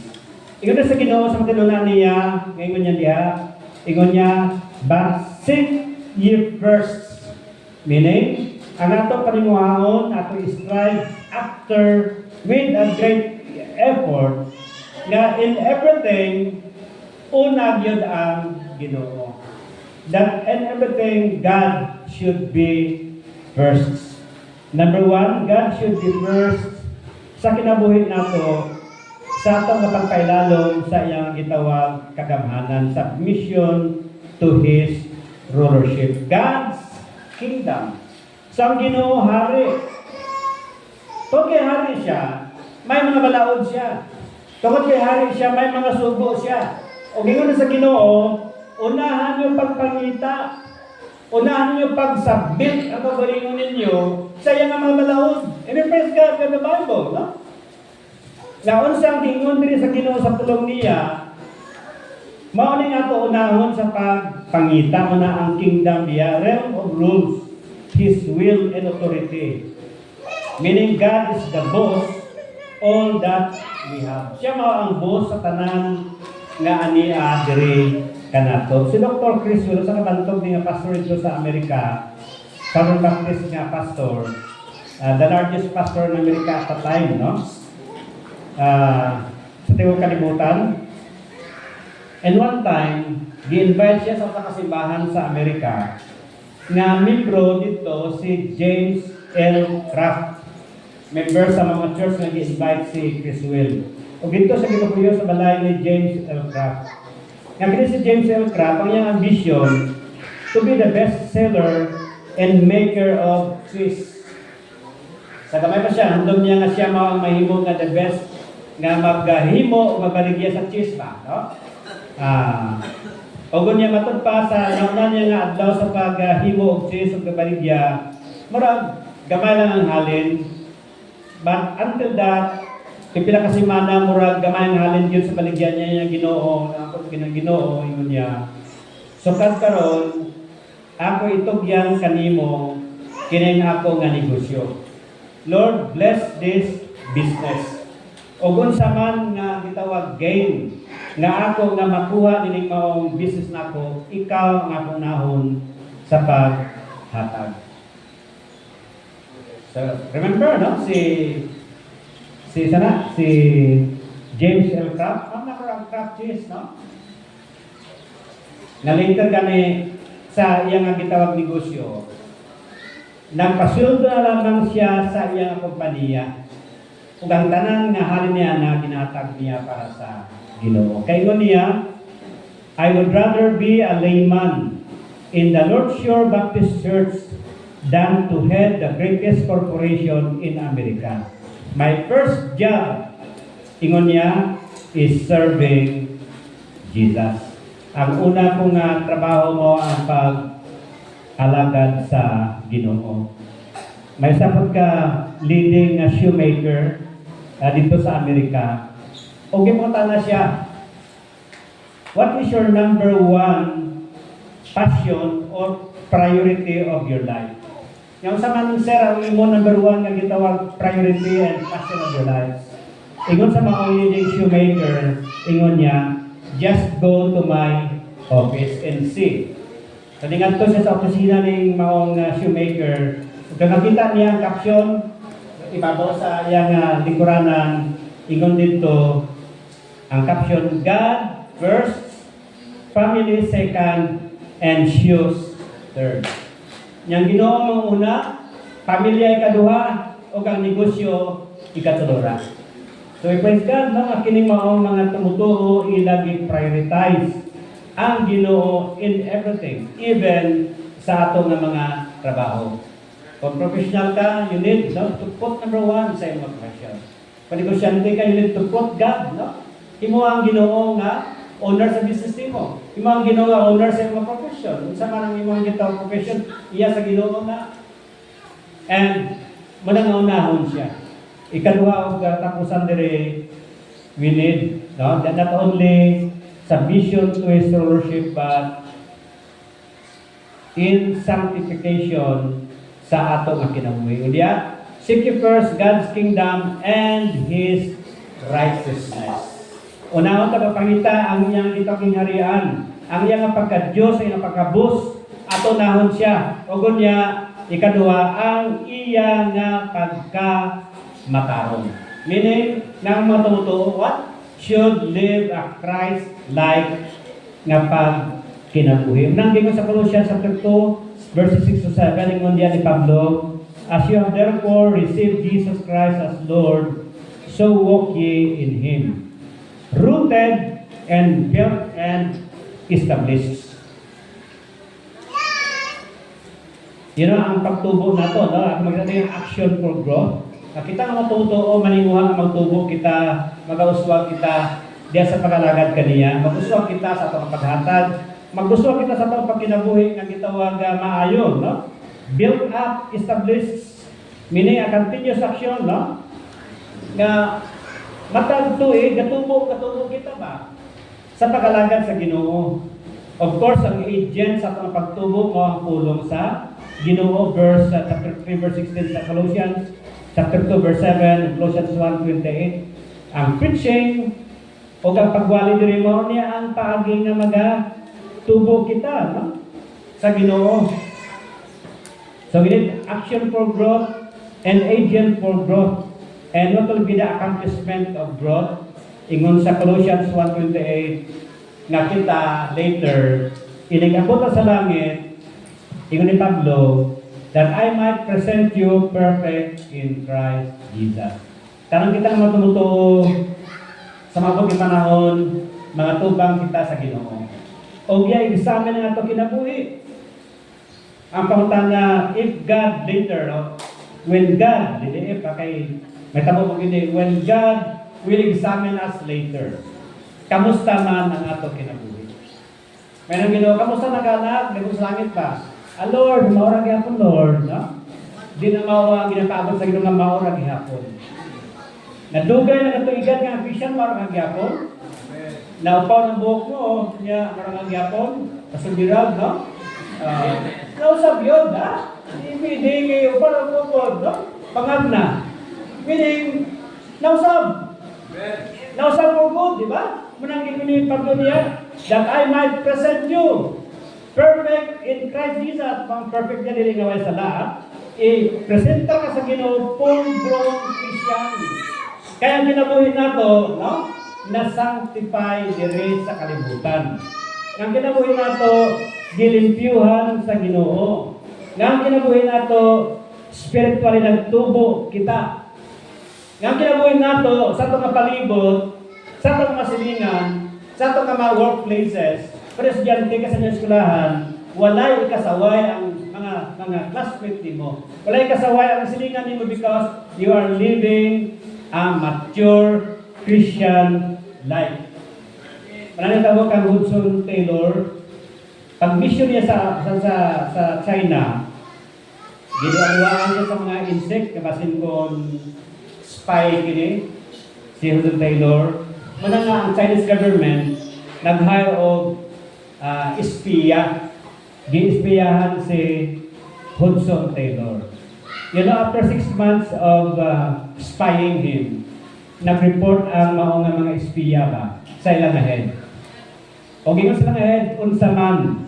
Ingon na sa Ginoo sa matinunan niya, ngayon niya diha, ingon niya, but seek ye first. Meaning, ang ato panimuhaon, ato strive after with a great effort na in everything una gyud ang Ginoo. That in everything God should be first. Number 1, God should be first sa kinabuhi nato sa atong pagkailalom sa iyang gitawag kagamhanan, submission to His rulership. God's kingdom. Sa Ginoo hari. Kung kay hari siya, may mga balaod siya. Tungkol kay hari siya, may mga sugo siya. O gingon na sa Ginoo, unahan yung pagpangita, unahan yung pagsabit ang pagbalingon ninyo sa iyang mga balaod. And praise God in the Bible, no? Naon siyang gingon diri sa Ginoo sa tulong niya, mao ni ato unahon sa pagpangita na ang kingdom niya, realm of rules, His will and authority. Meaning God is the boss, all that we have. Siya mao ang boss sa tanan nga ania diri kanato. Si Dr. Chris Willow sa kabantog nga pastor dito sa Amerika, Southern Baptist nga pastor, the largest pastor in America at the time, no? Sa tiwag kalibutan. And one time, gi-invite siya sa kasimbahan sa Amerika nga membro dito si James L. Kraft. member sa mga church nga gi-invite si Chris Will. O dito sa ginabuyo sa balay ni James L. Kraft. Nga gini si James L. Kraft, ang iyang ambition to be the best seller and maker of cheese. Sa gamay pa siya, handom niya nga siya mao ang mahimo nga the best nga maghahimo o magbaligya sa cheese ba, no? Ogon niya matud pa sa nauna niya nga adlaw sa paghahimo og cheese ug baligya, murag gamay lang ang halin. But until that, pipila ka semana murag gamay ang halin gyud sa baligya niya nga Ginoo, ako Ginoo ingon niya. So karon ako itugyan kanimo kining ako nga negosyo. Lord, bless this business. O unsa man nga gitawag gain nga ako nga makuha nining maong business nako, ikaw ang akong nahon sa paghatag. So remember no si James L. Kraft, ang nakarang Kraft cheese, no? Na later gani sa iyang nga gitawag negosyo, nagpasuldo na lamang siya sa iyang kompanya. Ug ang tanan nga halin niya na ginatag niya para sa Ginoo. Kay ingon niya, I would rather be a layman in the North Shore Baptist Church than to head the greatest corporation in America. My first job, ingon niya, is serving Jesus. Ang una kong trabaho mo ang pag-alagad sa Ginoo. May sapot ka leading shoemaker dito sa Amerika. O gimutan na siya, what is your number one passion or priority of your life? Yung sa man sir, ang imo number one nga gitawag priority and passion of your life. Ingon sa mga leading shoemaker, ingon niya, just go to my office and see. So dingat ko siya sa opisina ng maong shoemaker. Kung nakita niya ang caption, ibabaw sa iyang lingkuranan, ingon dito, ang caption, God first, family second, and shoes third. Yang Ginoo ang una, pamilya ikaduha, o ang negosyo ikatulora. So praise God, no? Kining maong mga tumutuo, ilagi prioritize ang Ginoo in everything, even sa atong mga trabaho. Kung professional ka, you need to put number one sa iyong profession. Kung negosyante ka, you need to put God, no? Imo ang Ginoo nga owner sa business nimo. Imo ang Ginoo nga owner sa imong profession. Unsa man ang imong gitawag profession, iya sa Ginoo nga. And muna nga unahon siya. Ikaduha og tapusan dire, we need not only submission to His rulership but in sanctification sa ato nga kinabuhi. Unya, seek ye first God's kingdom and His righteousness. Unahon pagpangita ang iyang gitawag harian, ang iyang pagka-Dios, ang iyang pagka-boss, ato nahon siya. Ugon niya, ikaduha, ang iya nga pagka-matarong. Meaning, nga mga tumutuo, what? Should live a Christ-like nga pag-kinabuhi. Nang gingon sa Colossians chapter 2, verses 6 to 7, ingon diyan ni Pablo, as you have therefore received Jesus Christ as Lord, so walk ye in Him, rooted and built and established. Ang pagtubo na to, no? Magdala yung action for growth. Kita nga matutuo, maninguhan ang magtubo kita, mag-auswag kita diya sa pag-alagad kaniya, mag-uswag kita sa itong paghatag, mag-uswag kita sa itong pagkinabuhi nga gitawag maayon, no? Built up, established, meaning a continuous action, no? Nga matag tuig, gatubo kita ba? Sa pag-alagad sa Ginoo. Of course, ang agent sa itong pagtubo mo ang pulong sa Ginoo, chapter 3, verse 16 sa Colossians, chapter 2, verse 7, Colossians 1:28. Ang preaching o ang pagwali diri mo niya ang paagi nga magatubo kita, no? Sa Ginoo. So we need action for growth and agent for growth. And what will be the accomplishment of growth? Ingon sa Colossians 1:28, nga kita later, inigabot sa langit, ingon ni Pablo, that I might present you perfect in Christ Jesus. Karang kita nga matumuto sa mga panahon, mga tubang kita sa Ginoo. O giya examine nga ito kinabuhi. Ang pangutana, if God later, no? When God, hindi pa kay, may tamo po gini, when God will examine us later, kamusta man ang ato kinabuhi? May nang Ginoo, kamusta na ka anak? May sa langit pa. Lord, maurag yapon Lord, no? Di na mawa ginapaabot sa Ginoo nga maurag yapon. Nadugay na katuigan nga Christian maurag yapon. Naupaw ng buhok mo, niya maurag yapon. Pasubirag, no? Nausap yun, ha? Hindi kayo parang bukod, no? Pangagna. Meaning, nausap. Nausap for good, di ba? Munang kikunin pagod niya, that I might present you perfect in Christ Jesus. Pang perfect niya nila ngaway sa lahat. I-presenta ka sa Ginoo, full-grown Christian. Kaya ginabuhin nato, no? Na-sanctify dire sa kalibutan. Ang kinabuhin nato, gilimpyuhan sa Ginoo. Nga kinabuhin nato, spiritually nagtubo kita. Nga kinabuhin nato, sa itong palibot, sa itong masilingan, sa itong mga workplaces, pero estudyante ka sa inyong eskulahan, walay ikasaway ang mga classmate mo. Walay ikasaway ang silingan mo because you are living a mature Christian life. Maraming tawag kang Hudson Taylor. Pag mission niya sa China, ginuanuan niya sa mga insect, kabasin kong spy kini, si Hudson Taylor. Muna nga ang Chinese government, nag-hire o espiya. Gi-espiyahan si Hudson Taylor. You know, after 6 months of spying him, nag-report ang maong mga espiya ba sa ilang ahead. O gingon silang ahead, unsa man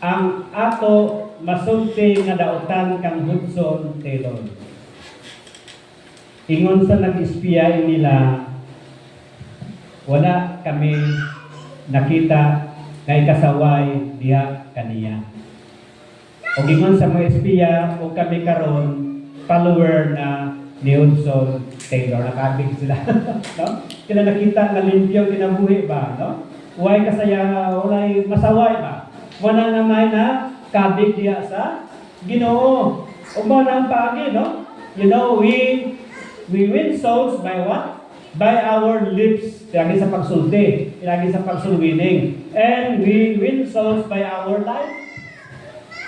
ang ato masulti nga dautan kang Hudson Taylor. Ingon sa nag-espiya nila, wala kami nakita na ikasaway diha kaniya. O gingon sa mga espiya, o kami karon follower na ni Hudson Taylor. Nakabig sila. No? Kila nakita na limpyo kinabuhi ba? No? Huwag kasaya, walay masaway ba? Wala naman na kabig diya sa Ginoo. O ba na ang pagi, no? You know, we win souls by what? By our lips. Lagi sa pagsulti. Lagi sa pagsulwining. And we win souls by our life.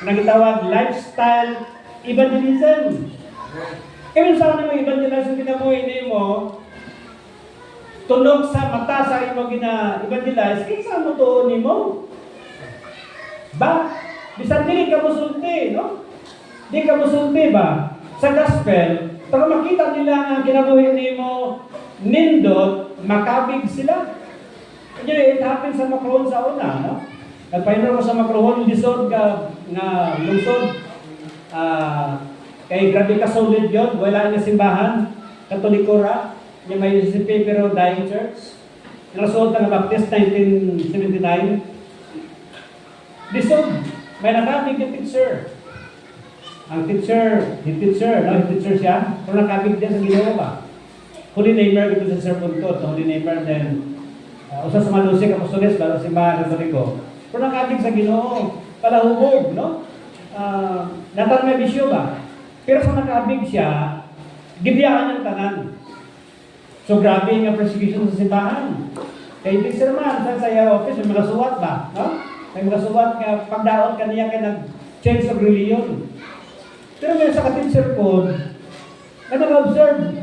Nagitawag lifestyle evangelism. Kaya saan naman evangelism kinabuhin mo, tunog sa mata sa imo gina-evangelize, kinsa mo tuon nimo? Ba? Bisan dili ka musulti, no? Di ka musulti ba? Sa gospel, para makita nila ang kinabuhi nimo, nindot, makabig sila. It happens sa Macron sa una, no? Nagpahinor ko sa Macron, lisod ka nga lungsod. Kay grabe ka solid yun, wala na simbahan, katolikura, yung may UCP pero dying church. Nasuot ng Baptist 1979. Lisod, may nakabig yung teacher. Ang teacher siya, kung nakabig din sa Ginoo ba? Holy Namer, ito sa sermon ko, Holy Namer, then, usa sa malusik, apostoles, baro simbahan, katoliko. Kung nakabig sa Ginoo, palahubog, no? Natan may bisyo ba? Pero kung nakabig siya, gibiyaan ng tanan. So grabe nga persecution sa simbahan. Kaya ibig naman, sa saya office, may mga suwat ba? No? May mga suwat nga pagdaot kaniya ka nag-change of religion. Pero may sa ka-teacher po, na nag-observe,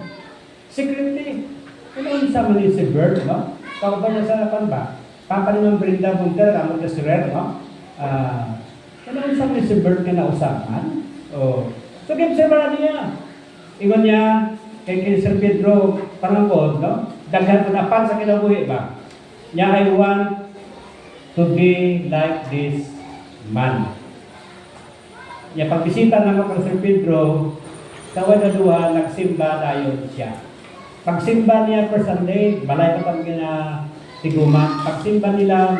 secretly, ano sa man si Bird, no? Tawag ba niya sa napan ba? Papa naman Brenda Bunter, amot na si Red, no? Ano sa man si Bird na nausapan? Oh. So, kaya niya. Ingon niya, kay Sir Pedro, panangkod, no? Daghan ko na pan sa kinabuhi ba? Niya, I want to be like this man. Niya, pagbisita naman kay Sir Pedro, sa wala nagsimba dayon siya. Pagsimba niya per Sunday, balay pa pang tiguma. Pagsimba nila,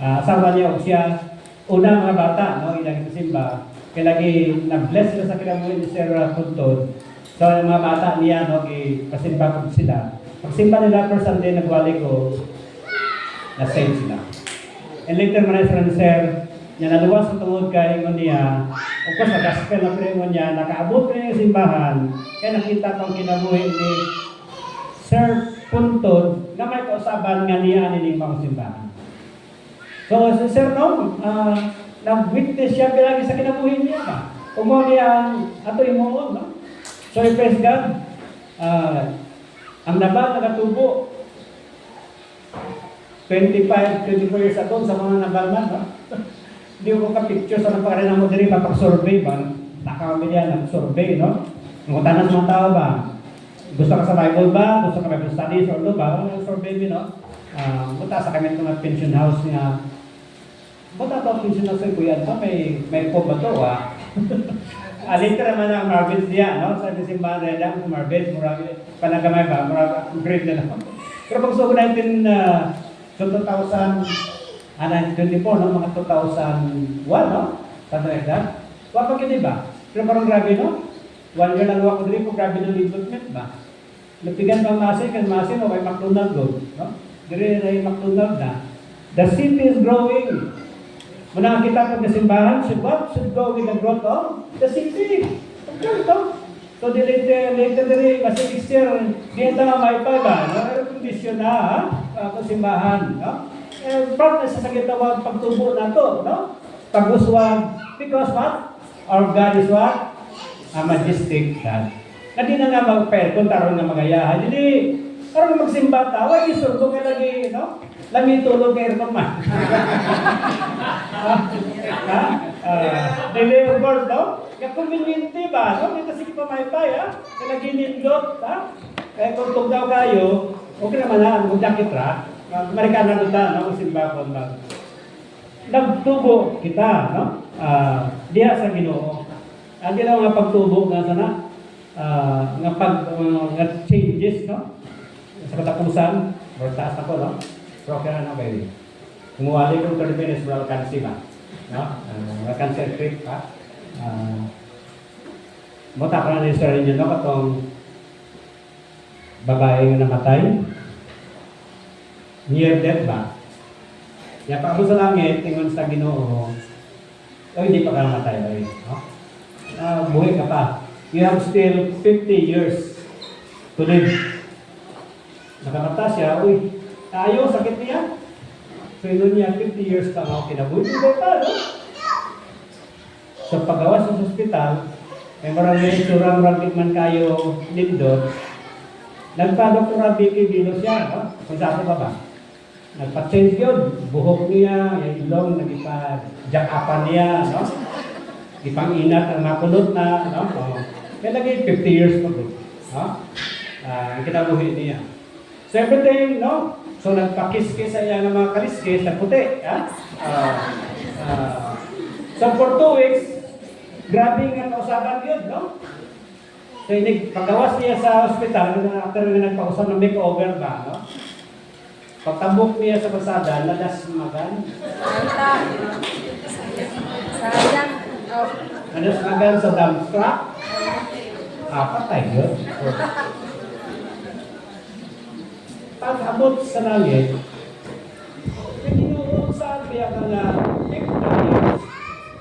asawa niya o siya, una mga bata, no? Ilang simba. Kaya lagi na-bless sila sa kinabuhi ni Sir Puntod. So, yung mga bata niya, no, pasimba ko sila. Pagsimba nila per Sunday, nagwali ko, na-save sila. And later, manestra ni Sir, niya naluwas sa tungod kay ingon niya, of course, nag-gospel na pinangon niya, nakaabot rin yung simbahan, kaya nakita pang kinabuhi ni Sir Puntod na may kausaban nga niya anining mga simbahan. So, si Sir, no, nag-witness siya pilagi sa kinabuhi niya ba? Kung mo niya ato imuon, no? So, I praise God. Ang naba, nagatubo. 24 years ago sa mga nabalman, no? Hindi ko ka-picture sa napakarin mo din mapag-survey ba? Nakakami yan, nag-survey, no? Kung tanas mga tao ba? Gusto ka sa Bible ba? Gusto ka Bible studies or no ba? Survey mo, no? Buta sa kami itong pension house nga. Buta ito pension house ay kuya ito, may po ba ito, later naman ang Marvins niya, no? Sa simbahan rin lang, kung Marvins, murag, panagamay ba? Murag, grade na lang. Pero pag sugo natin, so 2024, no? Mga 2001, no? Something like that. Wapag yun, ba? Pero parang grabe, no? 1 year lang ako dito, grabe ng development ba? Napigan pang masin, kan masin, o kay McDonald go, no? Dire na yung McDonald na. The city is growing. Muna kita pag nasimbahan, what should go with the growth of the city? Okay, ito. So, later, kasi next year, di ito nga may pa ba? No? Pero kondisyon na, simbahan, no? Part na sa gitawag pagtubo na to, no? Pag-uswag. Because what? Our God is what? A majestic God. Na di na nga mag-pay, kung taron nga magayahan. Hindi, parang magsimba tao, ay isurdo ka lagi, no? Lami tulog kay naman. Delay of birth, no? Kaya conveniente ba, no? May kasi pa may pay, ha? Kaya lagi nindot, ha? Kaya kung tugdaw kayo, okay naman na, kung jacket ra, Marikana nito, no? Simba ko lang. Nagtubo kita, no? Diha sa Ginoo. Ang ginawa nga pagtubo nga sana, nga changes, no? Sa katapusan, or taas ako, no? Pero kaya na kayo. Kumuwali kong 30 minutes for vacancy ba? No? Vacancy trip, ha? Mata ko na ni-story nyo, no? Katong babae nga namatay. Near death ba? Kaya pa ako sa langit, tingon sa Ginoo, hindi pa ka namatay ba yun? No? Buhay ka pa. You have still 50 years to live. Nakamata siya, ayaw, sakit niya. So, yun niya, 50 years ka ako kinabuhi. Hindi pa, no? Sa paggawa sa hospital, may maraming surang ragit man kayo nindot, nagpa-doktora Vicky Vilo siya, no? Kung sa ba ba? Nagpa-change yun. Buhok niya, yung ilong, nagpa-jack-upan niya, no? Ipang-inat ang makulot na, no? Kaya lagi 50 years pa po, no? Ang kinabuhi niya. So everything, no? So nagpa-kiss-kiss sa iya ng mga kaliskis sa puti, ha? So for 2 weeks, grabe nga kausaban yun, no? So paggawas niya sa hospital, after nga nagpausap ng makeover ba, no? Pagtabok niya sa pasada, nadasmagan. Nadasmagan sa dump truck. Patay yun. Pag-abot sa langit, pinuot saan kaya ka na 50 years.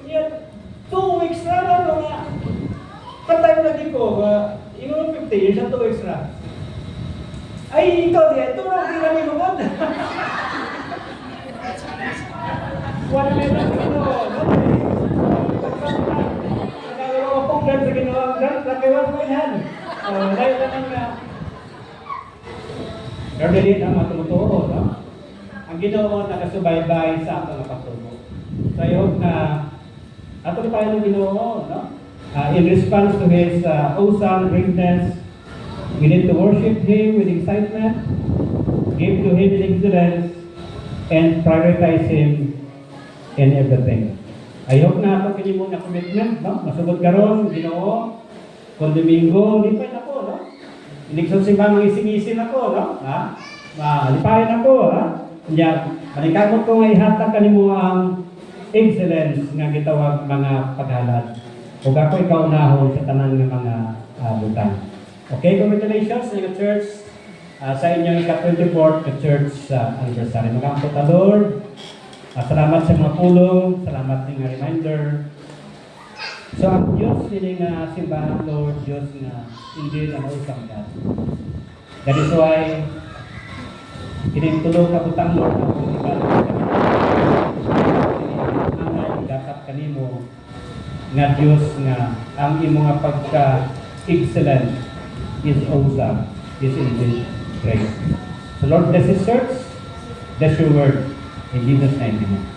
Yan, 2 weeks na nga. Patay na di ko, yung 50 years na 2 weeks na. Ay, ikaw diyan, ito na, hindi namin lumod. Wala na lang Ginoo, no? Nagagawa pong gan sa Ginoo, nagagawa po yan. Dahil naman nga, pero dili na matuturo, no? Ang Ginoo nakasubaybay sa ato na pagtubo. So I hope na ato ni tayo ng Ginoo, no? In response to His awesome greatness, we need to worship Him with excitement, give to Him in excellence, and prioritize Him in everything. I hope na ito kinimo na commitment, no? Masugod karon, Ginoo, kung Domingo, lipay na ko, no? Iligson si Mama ising-ising ako, no? Ha? Lipayan ako, ha? Kanya, manikagod ko nga ihatag kanimo ang excellence nga gitawag mga paghalad. Ug ako ikaw nahon sa tanan ng mga butang. Okay, congratulations sa inyong church sa inyong ika-24th church anniversary. Magampot ta Lord. Salamat sa mga pulong, salamat din nga reminder. So ang Diyos nila nga simbahan Lord, Diyos nga indeed ang usang God. That is why kinitulong ka butang Lord ang political dapat kanimo nga Diyos nga ang imo nga pagka-excellent is awesome, is indeed great. So Lord, bless His church, bless your word. In Jesus' name, amen.